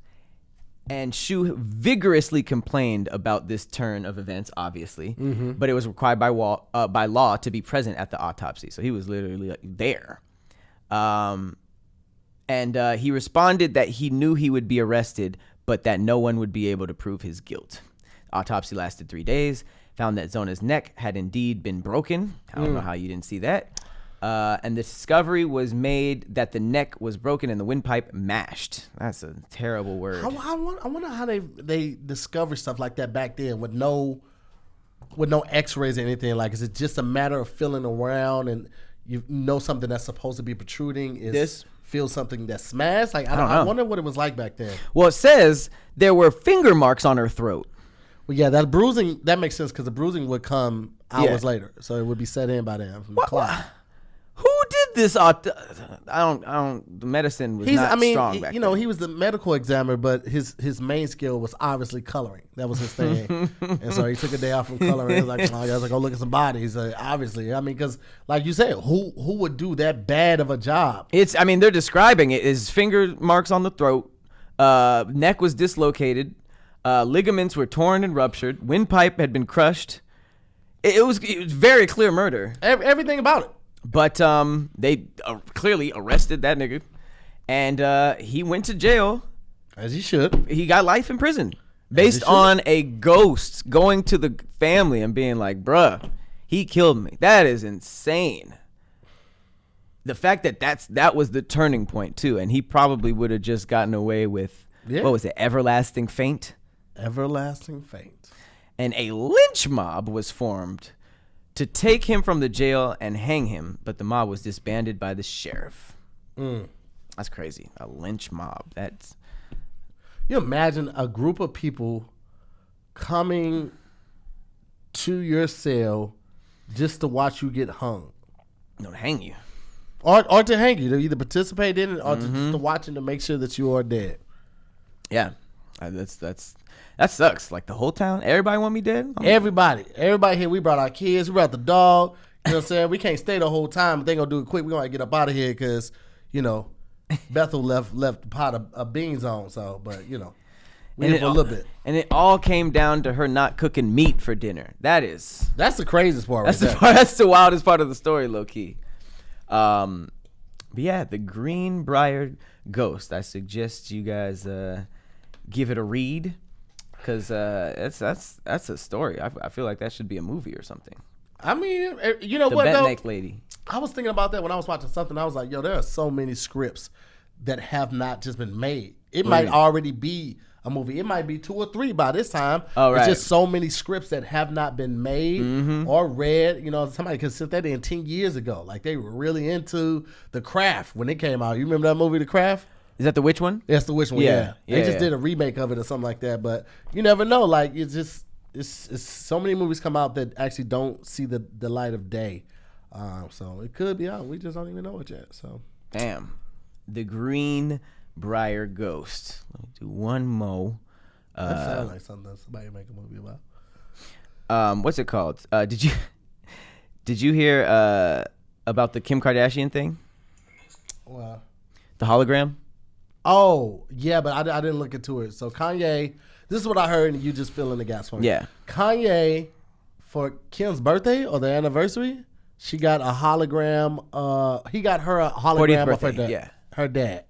Speaker 2: And Shu vigorously complained about this turn of events, obviously. Mm-hmm. But it was required by law to be present at the autopsy. So he was literally there. And he responded that he knew he would be arrested, but that no one would be able to prove his guilt. Autopsy lasted 3 days, found that Zona's neck had indeed been broken. I don't know how you didn't see that. And the discovery was made that the neck was broken and the windpipe mashed. That's a terrible word.
Speaker 1: I wonder how they discover stuff like that back then with no X-rays or anything. Like, is it just a matter of feeling around and you know something that's supposed to be protruding feel something that's smashed? Like, I don't know. I wonder what it was like back then.
Speaker 2: Well, it says there were finger marks on her throat.
Speaker 1: Well, yeah, that bruising, that makes sense because the bruising would come hours later, so it would be set in by then from the clock.
Speaker 2: Who did this? The medicine was not strong back then.
Speaker 1: He was the medical examiner, but his main skill was obviously coloring. That was his thing. And so he took a day off from coloring. He was like, I gotta go look at some bodies. Obviously, because like you said, who would do that bad of a job?
Speaker 2: They're describing it as finger marks on the throat, neck was dislocated, ligaments were torn and ruptured, windpipe had been crushed. It was very clear murder.
Speaker 1: Everything about it.
Speaker 2: But they clearly arrested that nigga, and he went to jail.
Speaker 1: As he should.
Speaker 2: He got life in prison based on a ghost going to the family and being like, bruh, he killed me. That is insane. The fact that was the turning point, too. And he probably would have just gotten away with, what was it, everlasting faint?
Speaker 1: Everlasting faint.
Speaker 2: And a lynch mob was formed to take him from the jail and hang him, but the mob was disbanded by the sheriff. That's crazy. A lynch mob. That's...
Speaker 1: You imagine a group of people coming to your cell just to watch you get hung.
Speaker 2: No, to hang you.
Speaker 1: Or to hang you. To either participate in it or just to watch it to make sure that you are dead.
Speaker 2: Yeah. That sucks. Like the whole town, everybody want me dead?
Speaker 1: Everybody here, we brought our kids, we brought the dog. You know what I'm saying? We can't stay the whole time, but they gonna do it quick. We gonna get up out of here because, Bethel left the pot of beans on. So, but we here for a little bit. And
Speaker 2: it all came down to her not cooking meat for dinner. That's
Speaker 1: the craziest part.
Speaker 2: That's the wildest part of the story, low key. But yeah, the Greenbrier ghost. I suggest you guys give it a read. Because that's a story. I feel like that should be a movie or something.
Speaker 1: I mean, you know what,
Speaker 2: though?
Speaker 1: The
Speaker 2: neck lady.
Speaker 1: I was thinking about that when I was watching something. I was like, there are so many scripts that have not just been made. It might already be a movie. It might be 2 or 3 by this time.
Speaker 2: Oh, right.
Speaker 1: It's just so many scripts that have not been made or read. Somebody could sit that in 10 years ago. Like, they were really into The Craft when it came out. You remember that movie, The Craft?
Speaker 2: Is that the witch one?
Speaker 1: That's the witch one. Yeah. They just did a remake of it or something like that. But you never know. Like, it's so many movies come out that actually don't see the light of day. So it could be out. We just don't even know it yet. So
Speaker 2: damn, the Greenbrier ghost. Let me do one more.
Speaker 1: That sounds like something that somebody make a movie about.
Speaker 2: What's it called? Did you hear about the Kim Kardashian thing?
Speaker 1: Wow.
Speaker 2: The hologram.
Speaker 1: Oh, yeah, but I didn't look into it. So Kanye, this is what I heard, and you just fill in the gaps for me.
Speaker 2: Yeah.
Speaker 1: Kanye, for Kim's birthday or the anniversary, she got a hologram. He got her a hologram of her dad.
Speaker 2: Yeah.
Speaker 1: Her dad.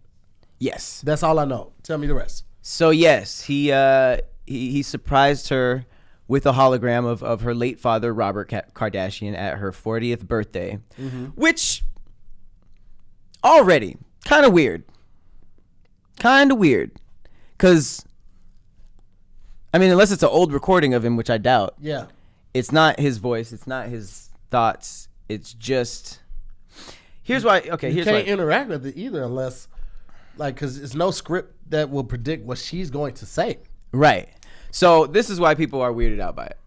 Speaker 2: Yes.
Speaker 1: That's all I know. Tell me the rest.
Speaker 2: So, yes, he surprised her with a hologram of her late father, Robert Kardashian, at her 40th birthday, which already kind of weird. Because, unless it's an old recording of him, which I doubt.
Speaker 1: Yeah.
Speaker 2: It's not his voice. It's not his thoughts. It's just... Here's why... Okay,
Speaker 1: you can't interact with it either unless... because it's no script that will predict what she's going to say.
Speaker 2: Right. So this is why people are weirded out by it.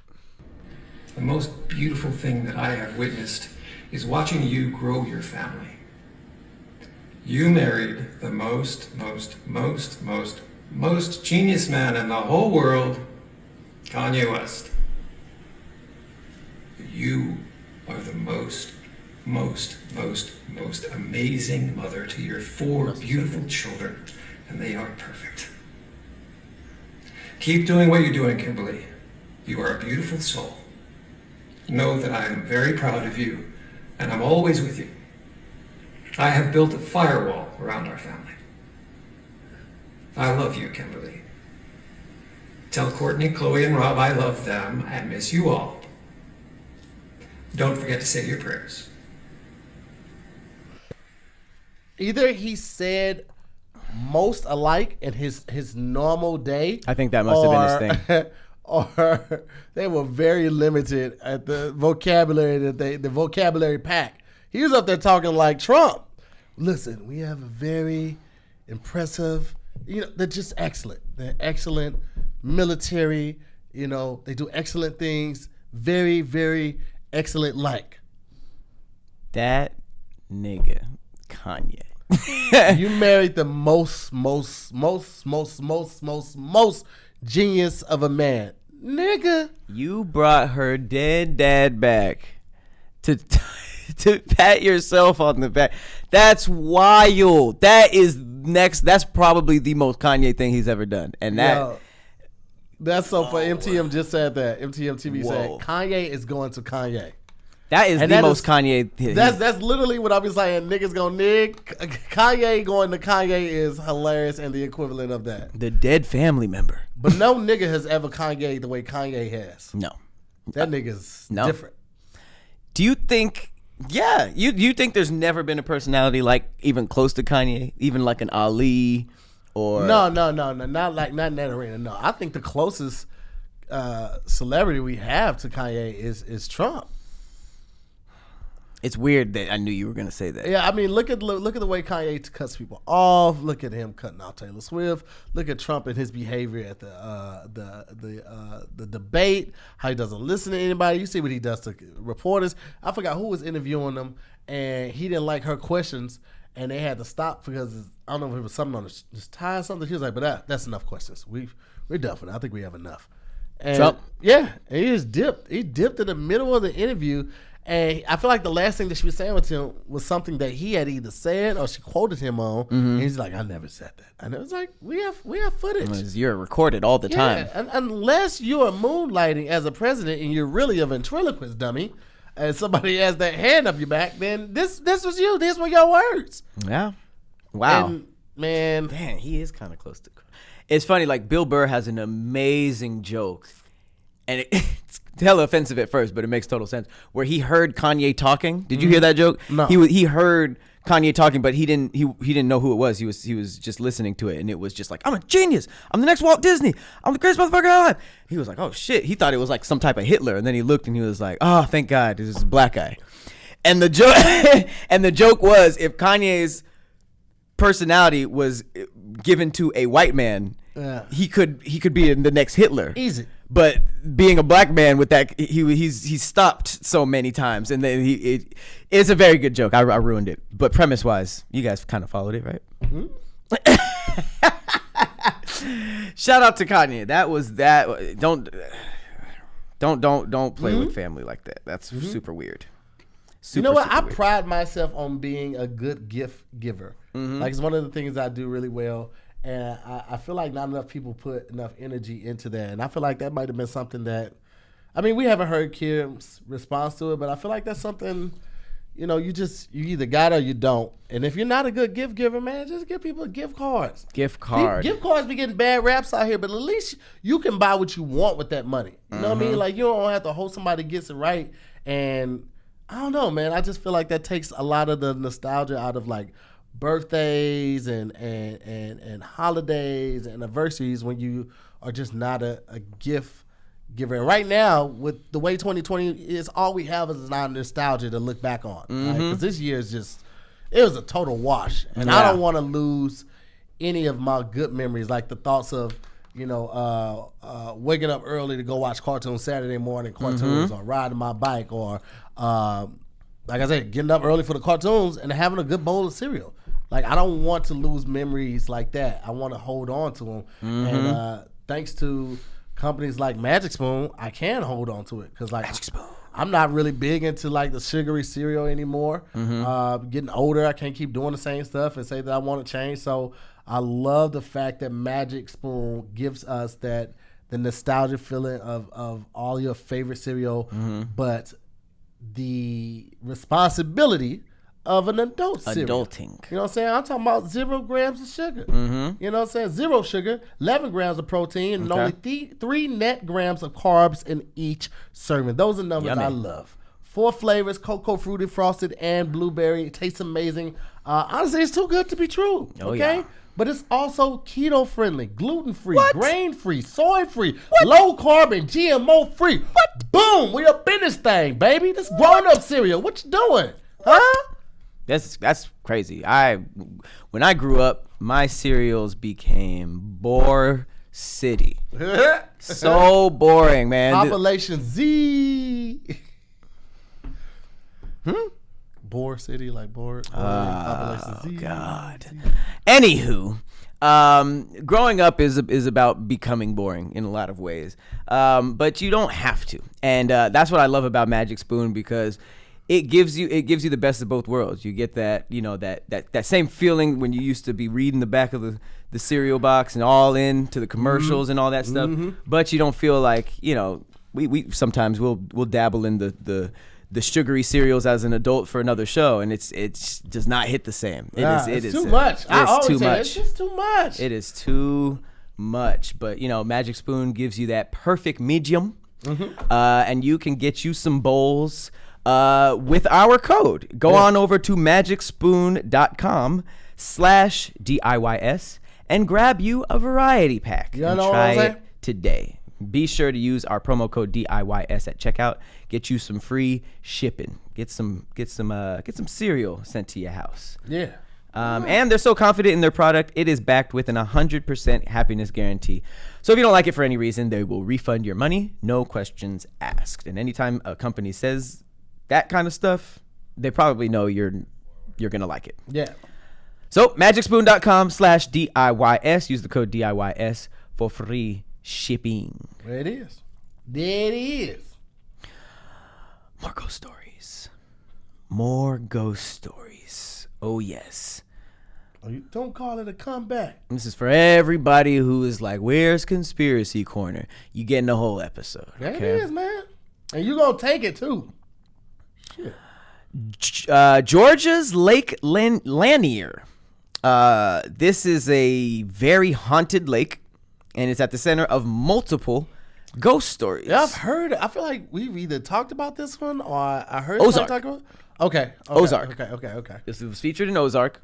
Speaker 3: The most beautiful thing that I have witnessed is watching you grow your family. You married the most genius man in the whole world, Kanye West. You are the most amazing mother to your 4 beautiful children, and they are perfect. Keep doing what you're doing, Kimberly. You are a beautiful soul. Know that I am very proud of you, and I'm always with you. I have built a firewall around our family. I love you, Kimberly. Tell Courtney, Chloe, and Rob I love them and miss you all. Don't forget to say your prayers.
Speaker 1: Either he said most alike in his normal day.
Speaker 2: I think that must have been his thing.
Speaker 1: Or they were very limited at the vocabulary the vocabulary pack. He was up there talking like Trump. Listen, we have a very impressive, they're just excellent. They're excellent military, they do excellent things. Very, very excellent like.
Speaker 2: That nigga, Kanye.
Speaker 1: You married the most genius of a man. Nigga.
Speaker 2: You brought her dead dad back to pat yourself on the back. That's wild. That's probably the most Kanye thing he's ever done. And
Speaker 1: that's so funny. MTM just said that. MTM TV said
Speaker 2: Whoa.
Speaker 1: Kanye is going to Kanye.
Speaker 2: That is the most Kanye.
Speaker 1: That's literally what I be saying. Niggas go nig. Kanye going to Kanye is hilarious and the equivalent of that.
Speaker 2: The dead family member.
Speaker 1: But no nigga has ever Kanye the way Kanye has.
Speaker 2: No.
Speaker 1: That nigga's different.
Speaker 2: Do you think? Yeah, you think there's never been a personality like even close to Kanye, even like an Ali, or
Speaker 1: no, not in that arena. No, I think the closest celebrity we have to Kanye is Trump.
Speaker 2: It's weird that I knew you were gonna say that.
Speaker 1: Yeah, I mean, look at the way Kanye cuts people off. Look at him cutting out Taylor Swift. Look at Trump and his behavior at the debate. How he doesn't listen to anybody. You see what he does to reporters. I forgot who was interviewing him, and he didn't like her questions, and they had to stop because I don't know if it was something on his tie or something. He was like, "But that's enough questions. We're done for that. I think we have enough." And
Speaker 2: Trump?
Speaker 1: Yeah, and he just dipped. He dipped in the middle of the interview. And I feel like the last thing that she was saying with him was something that he had either said or she quoted him on. Mm-hmm. And he's like, "I never said that." And it was like, we have footage.
Speaker 2: You're recorded all the time.
Speaker 1: Unless you're moonlighting as a president and you're really a ventriloquist dummy, and somebody has that hand up your back, then this was you. These were your words.
Speaker 2: Yeah. Wow.
Speaker 1: And, man,
Speaker 2: damn, he is kind of close to. It's funny. Like Bill Burr has an amazing joke, and it's hella offensive at first, but it makes total sense. Where he heard Kanye talking. Did you hear that joke?
Speaker 1: No.
Speaker 2: He heard Kanye talking, but he didn't know who it was. He was just listening to it, and it was just like, "I'm a genius. I'm the next Walt Disney. I'm the greatest motherfucker alive." He was like, "Oh shit." He thought it was like some type of Hitler, and then he looked and he was like, "Oh, thank God, this is a black guy." And the joke was, if Kanye's personality was given to a white man, he could be in the next Hitler.
Speaker 1: Easy.
Speaker 2: But being a black man with that, he's stopped so many times, and then it's a very good joke. I ruined it, but premise wise, you guys kind of followed it, right? Mm-hmm. Shout out to Kanye. That was that. Don't play with family like that. That's super weird.
Speaker 1: You know what? I pride myself on being a good gift giver. Mm-hmm. Like, it's one of the things I do really well. And I feel like not enough people put enough energy into that. And I feel like that might have been something that, I mean, we haven't heard Kim's response to it, but I feel like that's something, you either got it or you don't. And if you're not a good gift giver, man, just give people gift cards.
Speaker 2: Gift cards
Speaker 1: be getting bad raps out here, but at least you can buy what you want with that money. You know what I mean? Like, you don't have to hope somebody gets it right. And I don't know, man. I just feel like that takes a lot of the nostalgia out of, like, birthdays and holidays and anniversaries when you are just not a gift giver. And right now, with the way 2020 is, all we have is not nostalgia to look back on. Because this year is it was a total wash. And I don't want to lose any of my good memories, like the thoughts of, waking up early to go watch cartoons Saturday morning cartoons, or riding my bike, or like I said, getting up early for the cartoons and having a good bowl of cereal. Like, I don't want to lose memories like that. I want to hold on to them. And thanks to companies like Magic Spoon, I can hold on to it. Because, like, I'm not really big into, like, the sugary cereal anymore. Getting older, I can't keep doing the same stuff and say that I want to change. So I love the fact that Magic Spoon gives us the nostalgia feeling of all your favorite cereal, but the responsibility of an adult cereal.
Speaker 2: Adulting.
Speaker 1: You know what I'm saying? I'm talking about 0 grams of sugar.
Speaker 2: Mm-hmm.
Speaker 1: You know what I'm saying? 0 sugar, 11 grams of protein, and only 3 net grams of carbs in each serving. Those are numbers
Speaker 2: Yummy.
Speaker 1: I love. 4 flavors, cocoa, fruited, frosted, and blueberry. It tastes amazing. Honestly, it's too good to be true.
Speaker 2: Oh,
Speaker 1: okay?
Speaker 2: yeah.
Speaker 1: But it's also keto-friendly, gluten-free, grain-free, soy-free, low-carb, GMO-free. What? Boom! We up in this thing, baby. This grown-up cereal. What you doing? Huh?
Speaker 2: That's crazy. When I grew up, my cereals became Bore City. So boring, man.
Speaker 1: Population Z. Bore City, like bored. Population Z.
Speaker 2: God. Anywho, growing up is about becoming boring in a lot of ways, but you don't have to, and that's what I love about Magic Spoon, because it gives you the best of both worlds. You get that, you know, that same feeling when you used to be reading the back of the cereal box and all into the commercials and all that stuff, but you don't feel like, you know, we sometimes we'll dabble in the sugary cereals as an adult for another show, and it does not hit the same. It is
Speaker 1: too much.
Speaker 2: It's too much.
Speaker 1: It's just too much.
Speaker 2: It is too much. But you know, Magic Spoon gives you that perfect medium, and you can get you some bowls with our code. Go on over to magicspoon.com/DIYS and grab you a variety pack and try it today. Be sure to use our promo code DIYS at checkout. Get you some free shipping. Get some cereal sent to your house.
Speaker 1: Yeah.
Speaker 2: And they're so confident in their product, it is backed with an 100% happiness guarantee. So if you don't like it for any reason, they will refund your money, no questions asked. And anytime a company says that kind of stuff, they probably know you're gonna like it.
Speaker 1: Yeah.
Speaker 2: So magicspoon.com/DIYS. Use the code DIYS for free shipping.
Speaker 1: There it is. There it is.
Speaker 2: More ghost stories. More ghost stories. Oh, yes.
Speaker 1: Oh, you don't call it a comeback.
Speaker 2: This is for everybody who is like, where's Conspiracy Corner? You getting the whole episode.
Speaker 1: There
Speaker 2: Okay?
Speaker 1: it is, man. And you gonna take it, too. Shit.
Speaker 2: Georgia's Lake Lanier. This is a very haunted lake, and it's at the center of multiple ghost stories.
Speaker 1: Yeah, I've heard it. I feel like we've either talked about this one or I heard
Speaker 2: Ozark.
Speaker 1: somebody talk about it. Okay.
Speaker 2: Ozark.
Speaker 1: Okay.
Speaker 2: This was featured in Ozark.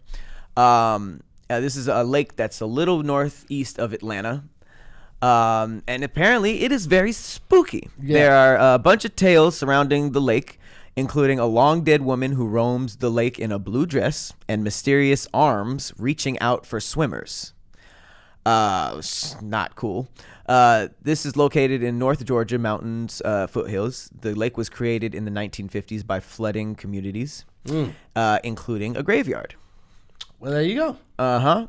Speaker 2: This is a lake that's a little northeast of Atlanta. And apparently it is very spooky.
Speaker 1: Yeah.
Speaker 2: There are a bunch of tales surrounding the lake, including a long dead woman who roams the lake in a blue dress and mysterious arms reaching out for swimmers. Not cool. This is located in North Georgia mountains, foothills. The lake was created in the 1950s by flooding communities, including a graveyard.
Speaker 1: Well, there you go.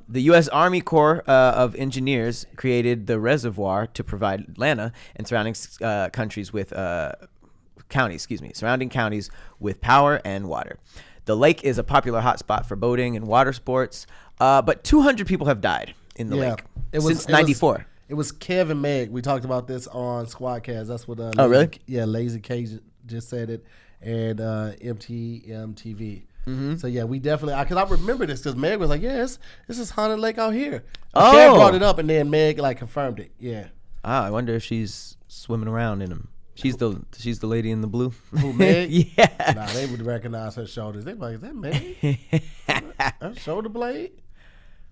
Speaker 2: The U.S. Army Corps of Engineers created the reservoir to provide Atlanta and surrounding counties with power and water. The lake is a popular hotspot for boating and water sports, but 200 people have died in the lake since 94.
Speaker 1: It was Kev and Meg. We talked about this on Squadcast. That's what.
Speaker 2: Oh, really?
Speaker 1: Yeah, Lazy K just said it, and MTV. So yeah, we definitely. Because I remember this because Meg was like, "Yes, this is haunted lake out here." Kev brought it up, and then Meg like confirmed it. Yeah.
Speaker 2: I wonder if she's swimming around in them. She's the lady in the blue.
Speaker 1: Who, Meg?
Speaker 2: Yeah.
Speaker 1: Nah, they would recognize her shoulders. They like, is that Meg? Her shoulder blade.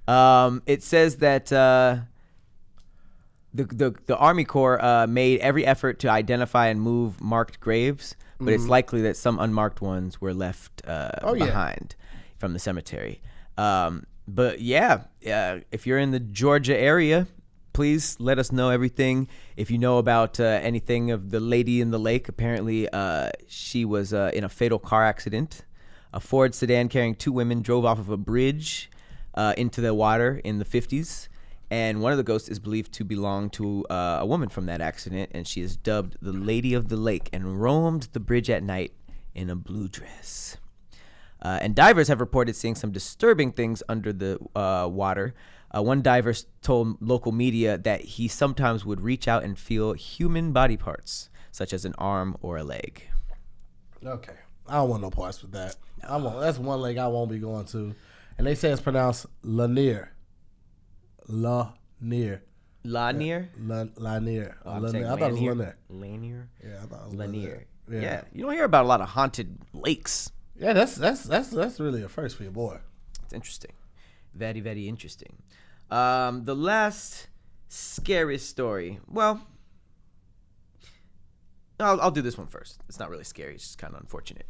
Speaker 2: It says that the Army Corps made every effort to identify and move marked graves, but it's likely that some unmarked ones were left behind from the cemetery. But yeah, if you're in the Georgia area, please let us know everything. If you know about anything of the lady in the lake, apparently she was in a fatal car accident. A Ford sedan carrying 2 women drove off of a bridge into the water in the 50s. And one of the ghosts is believed to belong to a woman from that accident, and she is dubbed the Lady of the Lake and roamed the bridge at night in a blue dress. And divers have reported seeing some disturbing things under the water. One diver told local media that he sometimes would reach out and feel human body parts, such as an arm or a leg.
Speaker 1: Okay. I don't want no parts with that. That's one lake I won't be going to. And they say it's pronounced Lanier. Lanier.
Speaker 2: Lanier?
Speaker 1: Lanier.
Speaker 2: Oh, I'm
Speaker 1: Lanier.
Speaker 2: saying
Speaker 1: I thought it was Lanier.
Speaker 2: Lanier?
Speaker 1: Yeah, I thought it was
Speaker 2: Lanier.
Speaker 1: Lanier.
Speaker 2: Yeah. You don't hear about a lot of haunted lakes.
Speaker 1: Yeah, that's really a first for your boy.
Speaker 2: It's interesting. Very, very interesting. The last scariest story. Well, I'll do this one first. It's not really scary. It's just kind of unfortunate.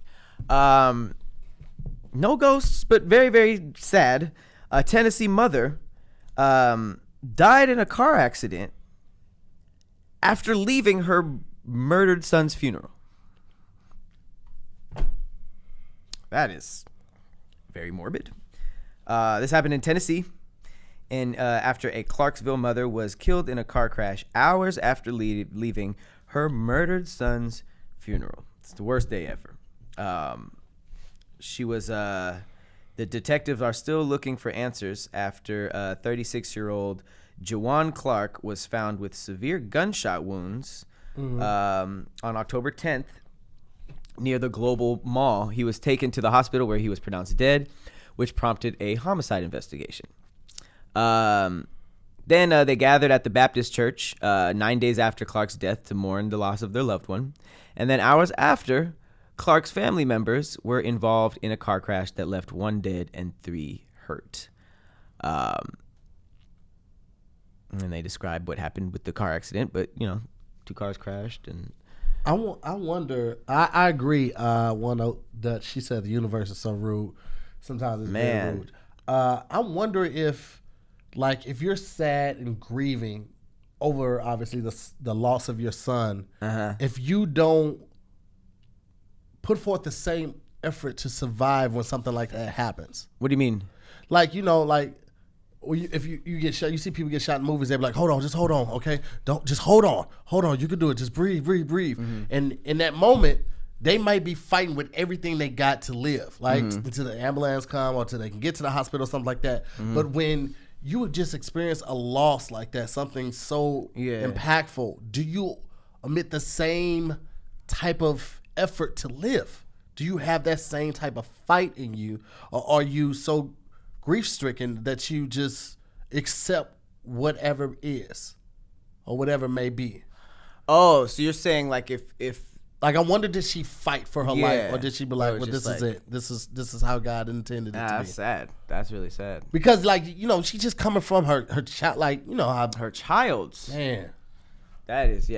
Speaker 2: No ghosts, but very, very sad. A Tennessee mother died in a car accident after leaving her murdered son's funeral. That is very morbid. This happened in Tennessee, and after a Clarksville mother was killed in a car crash hours after leaving her murdered son's funeral. It's the worst day ever. She was. The detectives are still looking for answers after 36-year-old Jawan Clark was found with severe gunshot wounds on October 10th near the Global Mall. He was taken to the hospital where he was pronounced dead, which prompted a homicide investigation. Then they gathered at the Baptist church 9 days after Clark's death to mourn the loss of their loved one. And then hours after, Clark's family members were involved in a car crash that left 1 dead and 3 hurt. And they described what happened with the car accident, but, 2 cars crashed. And
Speaker 1: I wonder, I agree, that she said the universe is so rude. Sometimes it's very rude. I wonder if you're sad and grieving over, obviously, the loss of your son, if you don't put forth the same effort to survive when something like that happens.
Speaker 2: What do you mean?
Speaker 1: If you get shot, you see people get shot in movies, they're like, just hold on, okay? Just hold on, you can do it, just breathe. Mm-hmm. And in that moment, they might be fighting with everything they got to live, until the ambulance come or until they can get to the hospital, something like that. Mm-hmm. But when you would just experience a loss like that, something so impactful, do you emit the same type of effort to live? Do you have that same type of fight in you, or are you so grief-stricken that you just accept whatever is or whatever may be?
Speaker 2: Oh, so you're saying if
Speaker 1: I wonder, did she fight for her life, or did she be like, well, this is it. This is how God intended it to be. That's
Speaker 2: sad. That's really sad.
Speaker 1: Because she's just coming from her child, how
Speaker 2: her child's.
Speaker 1: Man.
Speaker 2: That is,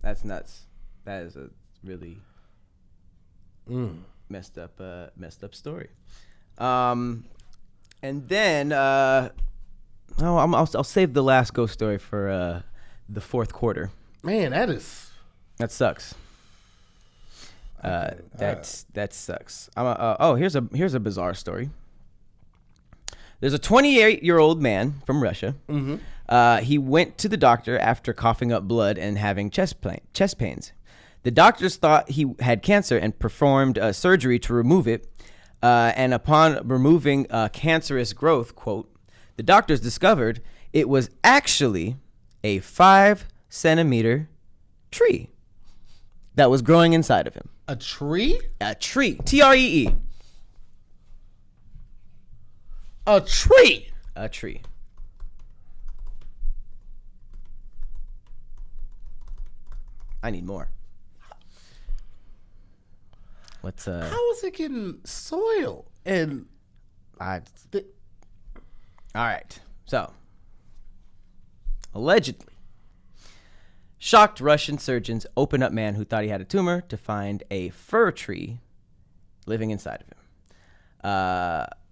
Speaker 2: that's nuts. That is a really messed up story. And then I'll save the last ghost story for the fourth quarter.
Speaker 1: Man,
Speaker 2: that sucks. That sucks. Here's a bizarre story. There's a 28-year-old man from Russia. Mm-hmm. He went to the doctor after coughing up blood and having chest pains. The doctors thought he had cancer and performed surgery to remove it. And upon removing cancerous growth, quote, the doctors discovered it was actually a 5-centimeter tree that was growing inside of him.
Speaker 1: A tree?
Speaker 2: A tree. Tree.
Speaker 1: A tree.
Speaker 2: A tree. I need more.
Speaker 1: How is it getting soil? And
Speaker 2: all right. So, allegedly, shocked Russian surgeons opened up man who thought he had a tumor to find a fir tree living inside of him.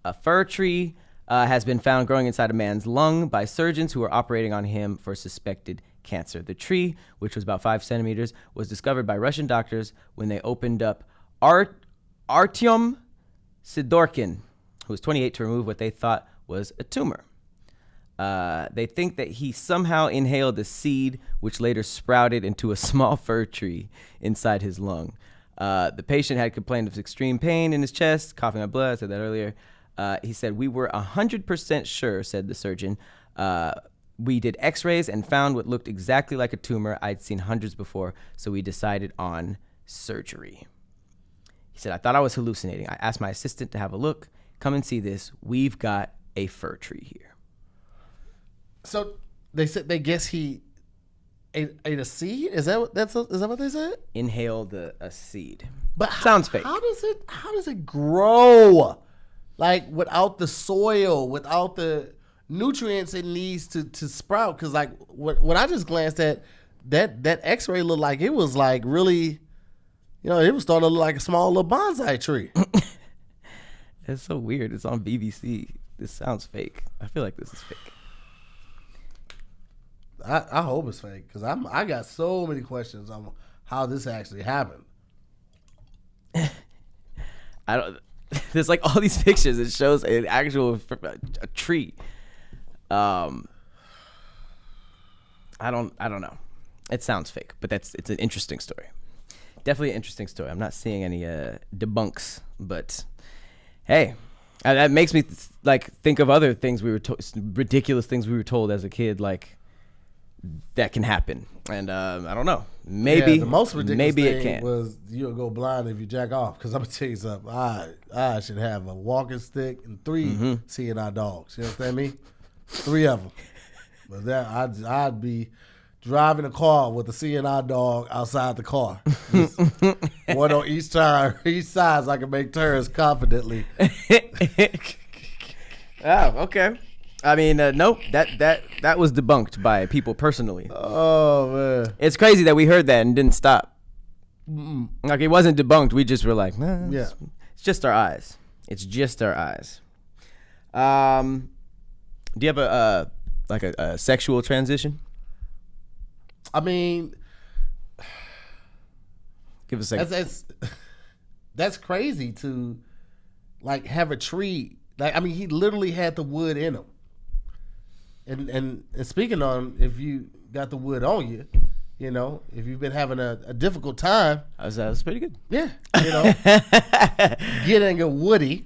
Speaker 2: A fir tree has been found growing inside a man's lung by surgeons who were operating on him for suspected cancer. The tree, which was about 5 centimeters, was discovered by Russian doctors when they opened up Artyom Sidorkin, who was 28, to remove what they thought was a tumor. They think that he somehow inhaled a seed, which later sprouted into a small fir tree inside his lung. The patient had complained of extreme pain in his chest, coughing up blood. I said that earlier. He said, "We were 100% sure," said the surgeon. "We did x-rays and found what looked exactly like a tumor I'd seen hundreds before, so we decided on surgery." He said, I thought I was hallucinating. I asked my assistant to have a look. Come and see this. We've got a fir tree here.
Speaker 1: So they said they guess he ate a seed. Is that what they said?
Speaker 2: Inhaled a seed.
Speaker 1: But
Speaker 2: sounds fake.
Speaker 1: How does it grow? Like without the soil, without the nutrients it needs to sprout? Because like what I just glanced at, that X-ray looked like it was like really, it was starting to look like a small little bonsai tree.
Speaker 2: It's so weird. It's on BBC. This sounds fake. I feel like this is fake.
Speaker 1: I hope it's fake because I got so many questions on how this actually happened.
Speaker 2: There's like all these pictures. It shows an actual a tree. I don't know. It sounds fake, but it's an interesting story. Definitely an interesting story. I'm not seeing any debunks, but hey, that makes me think of other things we were ridiculous things we were told as a kid, like that can happen. And I don't know. Maybe
Speaker 1: the most ridiculous
Speaker 2: maybe
Speaker 1: thing
Speaker 2: it can.
Speaker 1: was you'll go blind if you jack off. Because I'm gonna tell you something. I should have a walking stick and 3 seeing-eye dogs. You understand me? 3 of them. But that I'd be driving a car with a seeing-eye dog outside the car. One on each side, so I can make turns confidently.
Speaker 2: Oh, okay. I mean, nope. That was debunked by people personally.
Speaker 1: Oh man,
Speaker 2: it's crazy that we heard that and didn't stop. Like it wasn't debunked. We just were like, nah,
Speaker 1: yeah.
Speaker 2: It's just our eyes. It's just our eyes. Do you have a sexual transition?
Speaker 1: I mean,
Speaker 2: give us a second.
Speaker 1: That's crazy to like have a tree. Like I mean, he literally had the wood in him. And speaking on if you got the wood on you, if you've been having a difficult time,
Speaker 2: that was pretty good.
Speaker 1: Yeah, getting a woody,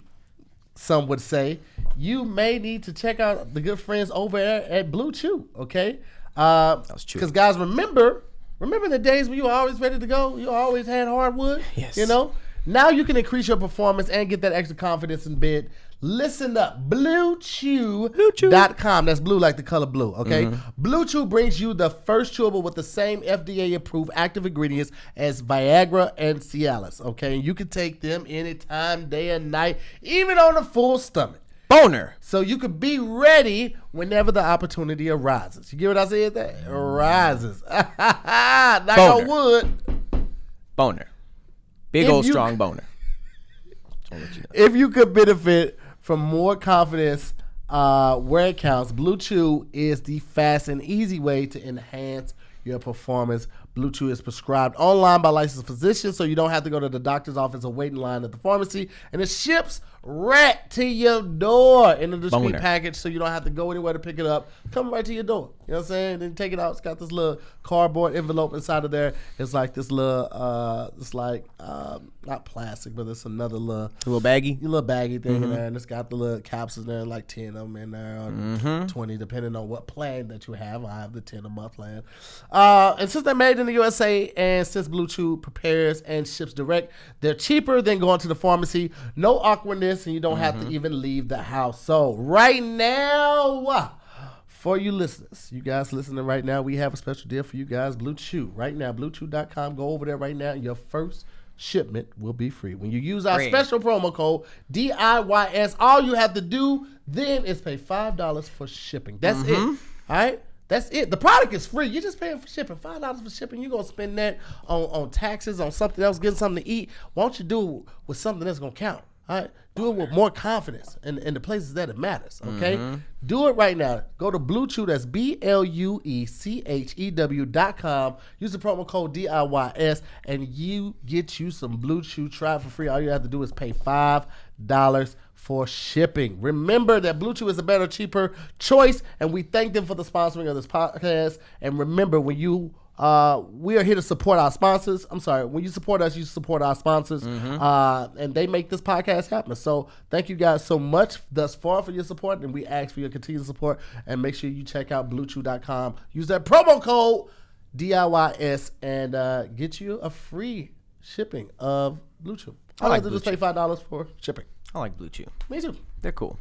Speaker 1: some would say, you may need to check out the good friends over at Blue Chew. Okay,
Speaker 2: that's true.
Speaker 1: Because guys, remember the days when you were always ready to go, you always had hardwood.
Speaker 2: Yes.
Speaker 1: Now you can increase your performance and get that extra confidence in bed. Listen up, BlueChew.com. That's blue like the color blue, okay? Blue Chew brings you the first chewable with the same FDA-approved active ingredients as Viagra and Cialis, okay? You can take them anytime, day and night, even on a full stomach.
Speaker 2: Boner.
Speaker 1: So you could be ready whenever the opportunity arises. You get what I said there? Arises. Knock on wood.
Speaker 2: Boner. Big old strong boner.
Speaker 1: If you could benefit from more confidence where it counts, Blue Chew is the fast and easy way to enhance your performance. Blue Chew is prescribed online by licensed physicians, so you don't have to go to the doctor's office or wait in line at the pharmacy. And it ships right to your door in a discreet package, so you don't have to go anywhere to pick it up. Come right to your door. You know what I'm saying? Then take it out. It's got this little cardboard envelope inside of there. It's like this little, not plastic, but it's another little
Speaker 2: baggy
Speaker 1: thing in there, and it's got the little capsules there, like 10 of them in there, or 20, depending on what plan that you have. I have the 10-a-month plan. And since they're made in the USA, and since Blue Chew prepares and ships direct, they're cheaper than going to the pharmacy. No awkwardness, and you don't have to even leave the house. So right now, for you listeners, you guys listening right now, we have a special deal for you guys. Blue Chew right now, BlueChew.com. Go over there right now, and your first shipment will be free when you use our special promo code DIYS. All you have to do then is pay $5 for shipping. That's it. All right. That's it. The product is free. You're just paying for shipping. $5 for shipping. You're going to spend that on taxes, on something else, getting something to eat. Why don't you do it with something that's going to count? All right? Do it with more confidence in the places that it matters, okay? Do it right now. Go to Blue Chew. That's BlueChew.com. Use the promo code DIYS, and you get you some Blue Chew. Try it for free. All you have to do is pay $5 for shipping. Remember that Blue Chew is a better, cheaper choice, and we thank them for the sponsoring of this podcast. And remember, when you we are here to support our sponsors. I'm sorry, when you support us, you support our sponsors, and they make this podcast happen. So thank you guys so much thus far for your support, and we ask for your continued support. And make sure you check out BlueChew.com. Use that promo code DIYS and get you a free shipping of Blue Chew. I like to
Speaker 2: Blue
Speaker 1: just pay
Speaker 2: Chew.
Speaker 1: $5 for shipping.
Speaker 2: I like Blue Chew.
Speaker 1: Me too.
Speaker 2: They're cool.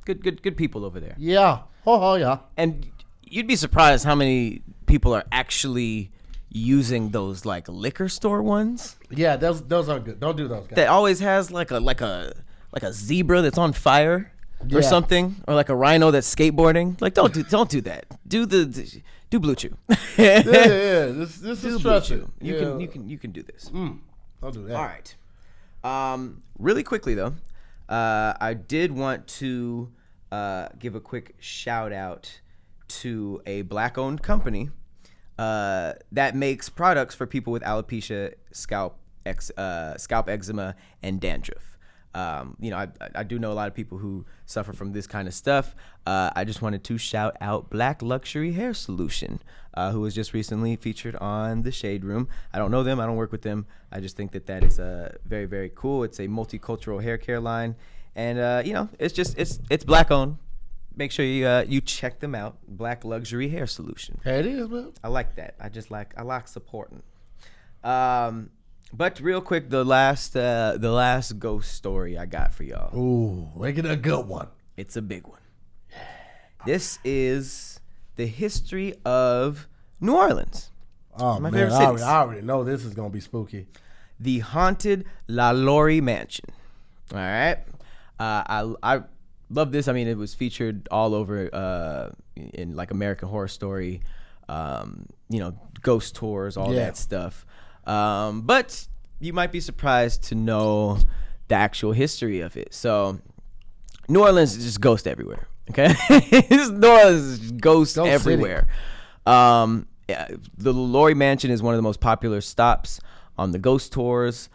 Speaker 2: Good people over there.
Speaker 1: Yeah. Oh yeah.
Speaker 2: And you'd be surprised how many people are actually using those like liquor store ones.
Speaker 1: Yeah, those are good. Don't do those, guys.
Speaker 2: That always has like a zebra that's on fire or
Speaker 1: Yeah.
Speaker 2: something, or like a rhino that's skateboarding. Like don't do that. Do Blue Chew.
Speaker 1: Yeah. This
Speaker 2: Do
Speaker 1: is
Speaker 2: Blue
Speaker 1: stressful.
Speaker 2: Chew. You can do this.
Speaker 1: Don't do that.
Speaker 2: All right. Really quickly though, I did want to give a quick shout out to a black-owned company that makes products for people with alopecia, scalp eczema, and dandruff. I do know a lot of people who suffer from this kind of stuff. I just wanted to shout out Black Luxury Hair Solution, who was just recently featured on The Shade Room. I don't know them. I don't work with them. I just think that is very, very cool. It's a multicultural hair care line. And, it's black owned. Make sure you check them out. Black Luxury Hair Solution.
Speaker 1: Here it is, man.
Speaker 2: I like that. I like supporting. But real quick, the last ghost story I got for y'all.
Speaker 1: Ooh, make it a good one.
Speaker 2: It's a big one. This is the history of New Orleans.
Speaker 1: Oh
Speaker 2: My
Speaker 1: man,
Speaker 2: favorite cities.
Speaker 1: I already know this is gonna be spooky.
Speaker 2: The haunted LaLaurie Mansion. All right. I love this. I mean, it was featured all over in like American Horror Story, ghost tours, all that stuff. But you might be surprised to know the actual history of it. So New Orleans is just ghost everywhere. Okay. New Orleans is just ghost everywhere. The LaLaurie Mansion is one of the most popular stops on the ghost tours.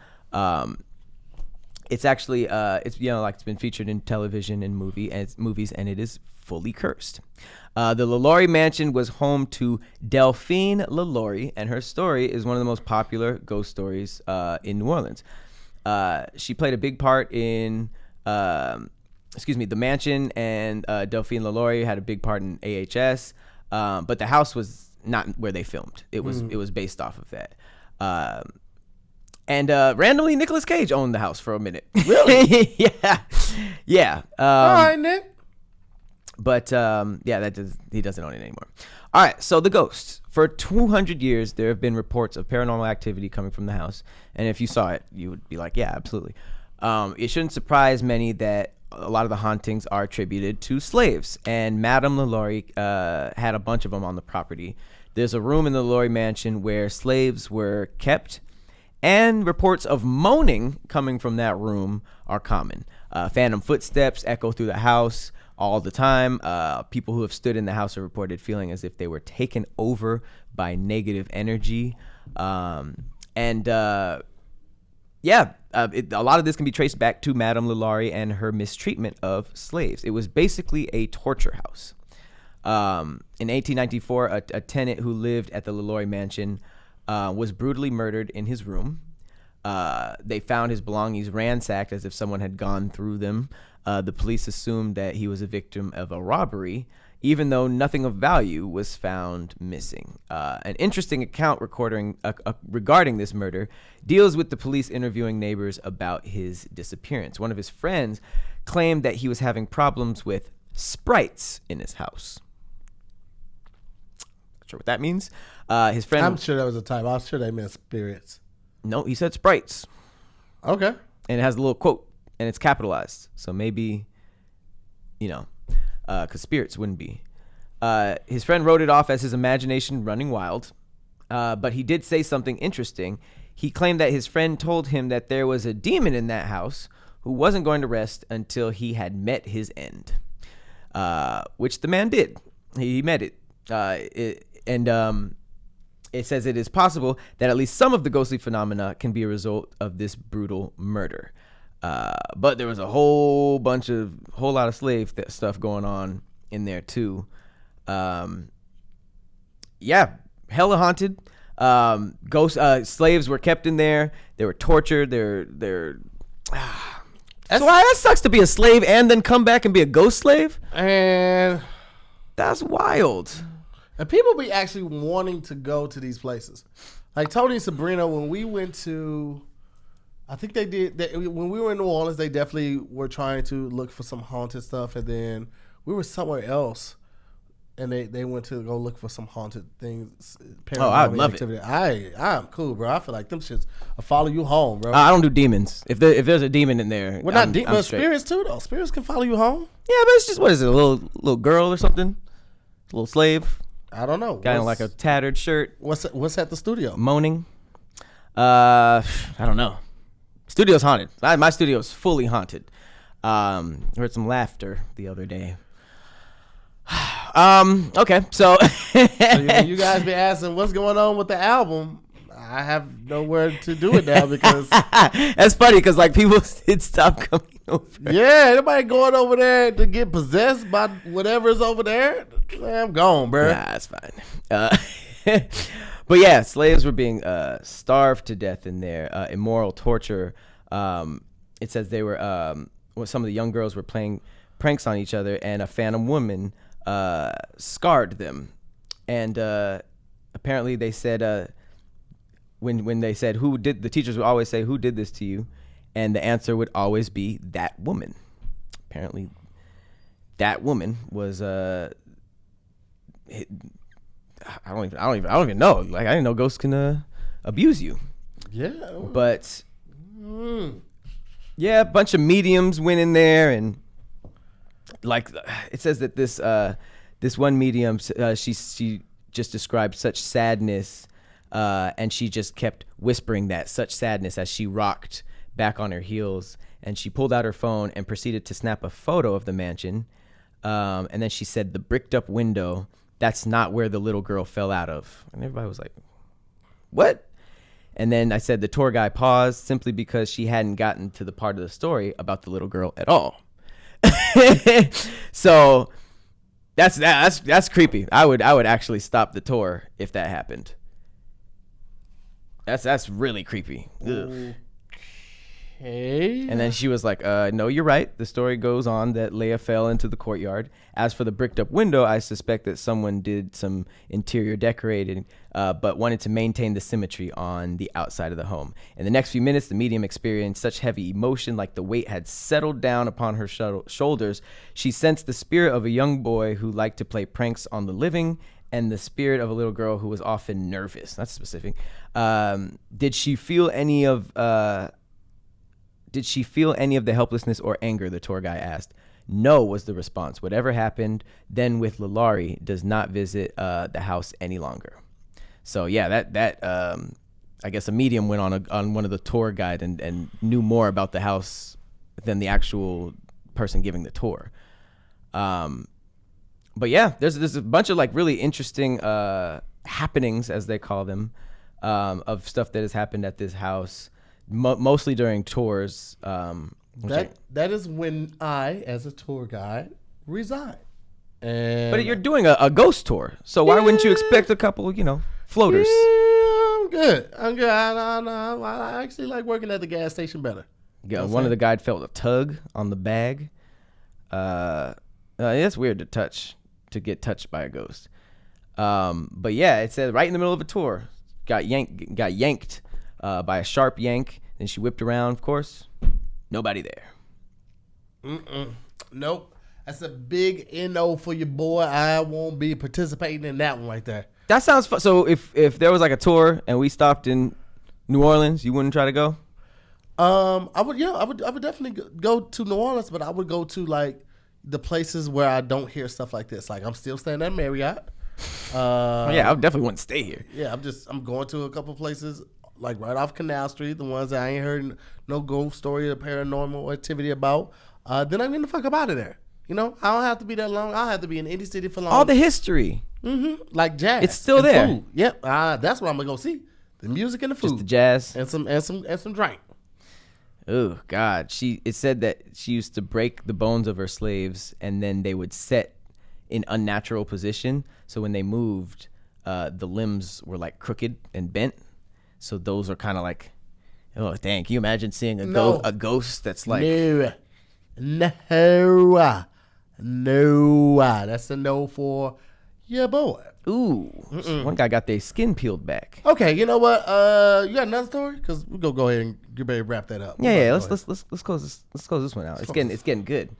Speaker 2: It's actually it's been featured in television and movies, and it is fully cursed. The LaLaurie Mansion was home to Delphine LaLaurie, and her story is one of the most popular ghost stories in New Orleans. She played a big part in the mansion, and Delphine LaLaurie had a big part in AHS, but the house was not where they filmed. It was based off of that. And randomly, Nicolas Cage owned the house for a minute.
Speaker 1: Really?
Speaker 2: Yeah.
Speaker 1: All right, Nick.
Speaker 2: But he doesn't own it anymore. All right, so the ghosts. For 200 years, there have been reports of paranormal activity coming from the house. And if you saw it, you would be like, yeah, absolutely. It shouldn't surprise many that a lot of the hauntings are attributed to slaves. And Madame LaLaurie had a bunch of them on the property. There's a room in the LaLaurie Mansion where slaves were kept. And reports of moaning coming from that room are common. Phantom footsteps echo through the house all the time. People who have stood in the house have reported feeling as if they were taken over by negative energy. A lot of this can be traced back to Madame LaLaurie and her mistreatment of slaves. It was basically a torture house. In 1894, a tenant who lived at the LaLaurie Mansion was brutally murdered in his room. They found his belongings ransacked as if someone had gone through them. The police assumed that he was a victim of a robbery, even though nothing of value was found missing. An interesting account regarding this murder deals with the police interviewing neighbors about his disappearance. One of his friends claimed that he was having problems with sprites in his house. Not sure what that means. His friend.
Speaker 1: I'm sure that was a type. I was sure they meant spirits.
Speaker 2: No, he said sprites.
Speaker 1: Okay.
Speaker 2: And it has a little quote, and it's capitalized. So maybe, because spirits wouldn't be. His friend wrote it off as his imagination running wild. But he did say something interesting. He claimed that his friend told him that there was a demon in that house who wasn't going to rest until he had met his end, which the man did. He met it. It says it is possible that at least some of the ghostly phenomena can be a result of this brutal murder. But there was a whole lot of slave stuff going on in there too. Hella haunted. Slaves were kept in there. They were tortured. So that sucks to be a slave and then come back and be a ghost slave.
Speaker 1: And
Speaker 2: That's wild.
Speaker 1: And people be actually wanting to go to these places. Like Tony and Sabrina, when we went to I think they did. When we were in New Orleans, they definitely were trying to look for some haunted stuff, and then we were somewhere else, and they went to go look for some haunted things.
Speaker 2: Oh, I love
Speaker 1: activity. I'm cool, bro. I feel like them shits will follow you home, bro.
Speaker 2: I don't do demons. If there's a demon in there,
Speaker 1: We're not demons, but spirits too, though. Spirits can follow you home.
Speaker 2: Yeah, but it's just, what is it, a little girl or something? A little slave?
Speaker 1: I don't know.
Speaker 2: Got in like a tattered shirt.
Speaker 1: What's at the studio?
Speaker 2: Moaning. I don't know. Studio's haunted. My studio's fully haunted. Heard some laughter the other day. Okay, so
Speaker 1: you guys be asking what's going on with the album. I have nowhere to do it now because
Speaker 2: that's funny because like people did stop coming over.
Speaker 1: Yeah, everybody going over there to get possessed by whatever's over there. I'm gone, bro.
Speaker 2: Nah, that's fine. But yeah, slaves were being starved to death in there. Immoral torture. It says they were some of the young girls were playing pranks on each other, and a phantom woman scarred them. And apparently they said when they said who did, the teachers would always say, who did this to you? And the answer would always be that woman. Apparently that woman was I don't even know. Like, I didn't know ghosts can abuse you.
Speaker 1: Yeah.
Speaker 2: But yeah, a bunch of mediums went in there, and like it says that this one medium, she just described such sadness, and she just kept whispering that such sadness as she rocked back on her heels, and she pulled out her phone and proceeded to snap a photo of the mansion, and then she said, the bricked up window, that's not where the little girl fell out of. And everybody was like, what? And then I said the tour guide paused simply because she hadn't gotten to the part of the story about the little girl at all. So that's creepy. I would actually stop the tour if that happened. That's really creepy. Ugh.
Speaker 1: Okay.
Speaker 2: And then she was like, no, you're right. The story goes on that Leia fell into the courtyard. As for the bricked up window, I suspect that someone did some interior decorating, but wanted to maintain the symmetry on the outside of the home. In the next few minutes, the medium experienced such heavy emotion, like the weight had settled down upon her shoulders. She sensed the spirit of a young boy who liked to play pranks on the living, and the spirit of a little girl who was often nervous. That's specific. Did she feel any of the helplessness or anger? The tour guide asked. No, was the response. Whatever happened then with LaLaurie does not visit the house any longer. So yeah, that I guess a medium went on one of the tour guide and knew more about the house than the actual person giving the tour. But yeah, there's a bunch of like really interesting happenings, as they call them, of stuff that has happened at this house. Mostly during tours.
Speaker 1: That is when I, as a tour guide, resign. And
Speaker 2: but you're doing a ghost tour, so why wouldn't you expect a couple, floaters?
Speaker 1: Yeah, I'm good. I actually like working at the gas station better.
Speaker 2: Yeah, one of the guide felt a tug on the bag. It's weird to get touched by a ghost. But yeah, it said right in the middle of a tour, got yanked by a sharp yank. Then she whipped around, of course. Nobody there.
Speaker 1: Nope. That's a big NO for your boy. I won't be participating in that one right there.
Speaker 2: That sounds fun. So if there was like a tour and we stopped in New Orleans, you wouldn't try to go?
Speaker 1: I would definitely go to New Orleans, but I would go to like the places where I don't hear stuff like this. Like I'm still staying at Marriott.
Speaker 2: Yeah, I definitely wouldn't stay here.
Speaker 1: Yeah, I'm going to a couple places like right off Canal Street, the ones that I ain't heard no ghost story or paranormal activity about. Then I'm getting the fuck up out of there. I don't have to be that long. I'll have to be in any city for long.
Speaker 2: All the history.
Speaker 1: Like jazz.
Speaker 2: It's still there.
Speaker 1: Food. Yep. That's what I'm gonna go see. The music and the food.
Speaker 2: Just the jazz.
Speaker 1: And some drink.
Speaker 2: Oh God. It said that she used to break the bones of her slaves and then they would set in unnatural position. So when they moved, the limbs were like crooked and bent. So those are kind of like, oh dang! Can you imagine seeing a ghost that's like
Speaker 1: no? That's a no for Yeah, boy.
Speaker 2: Ooh, one guy got their skin peeled back.
Speaker 1: Okay, you know what? You got another story? Because we're gonna go ahead and get ready to wrap that up.
Speaker 2: Yeah. Let's close this one out. It's getting good.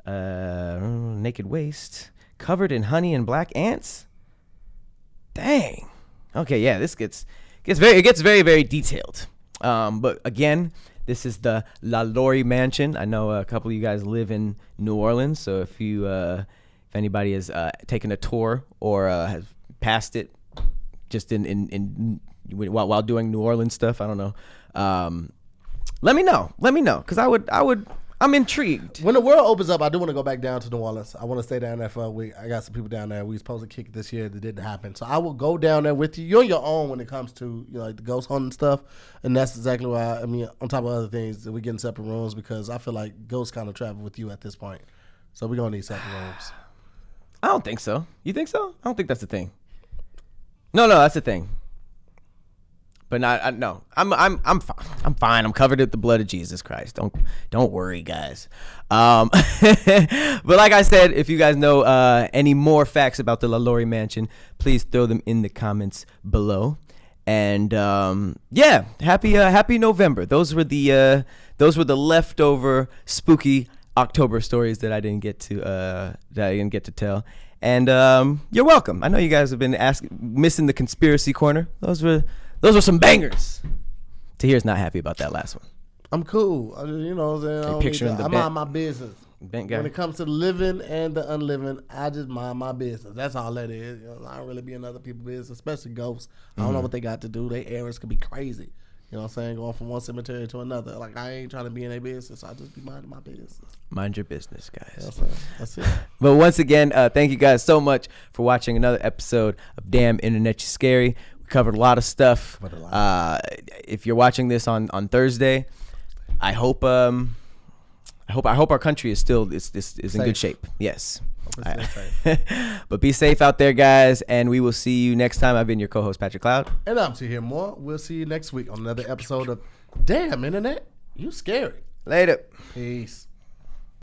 Speaker 2: Naked waist covered in honey and black ants. Dang. Okay, yeah. This gets very very detailed. But again, this is the LaLaurie mansion. I know a couple of you guys live in New Orleans, so if anybody has taken a tour or has passed it, just while doing New Orleans stuff, I don't know. Let me know, because I'm intrigued.
Speaker 1: When the world opens up, I do want to go back down to New Orleans. I want to stay down there for a week. I got some people down there. We were supposed to kick it this year. That didn't happen. So I will go down there with you. You're on your own when it comes to like the ghost hunting stuff. And that's exactly why, I mean, on top of other things, that we get in separate rooms because I feel like ghosts kind of travel with you at this point. So we're going to need separate rooms.
Speaker 2: I don't think so. You think so? I don't think that's the thing. No, that's the thing. But no, I'm fine. I'm covered with the blood of Jesus Christ. Don't worry, guys. But like I said, if you guys know any more facts about the LaLaurie mansion, please throw them in the comments below. And happy November. Those were the leftover spooky October stories that I didn't get to tell. And you're welcome. I know you guys have been missing the conspiracy corner. Those were some bangers. Tahir's not happy about that last one.
Speaker 1: I'm cool. You know what I'm saying? I mind my business.
Speaker 2: Bent guy.
Speaker 1: When it comes to the living and the unliving, I just mind my business. That's all that is. You know, I don't really be in other people's business, especially ghosts. I don't know what they got to do. Their errands could be crazy. You know what I'm saying? Going from one cemetery to another. Like, I ain't trying to be in their business. I just be minding my business.
Speaker 2: Mind your business, guys.
Speaker 1: That's it.
Speaker 2: But once again, thank you guys so much for watching another episode of Damn Internet You Scary. We covered a lot of stuff. If you're watching this on Thursday, I hope our country is still is in good shape. Yes. But be safe out there, guys, and we will see you next time. I've been your co-host, Patrick Cloud.
Speaker 1: And I'm Tahir Moore. We'll see you next week on another episode of Damn Internet You Scary.
Speaker 2: Later.
Speaker 1: Peace.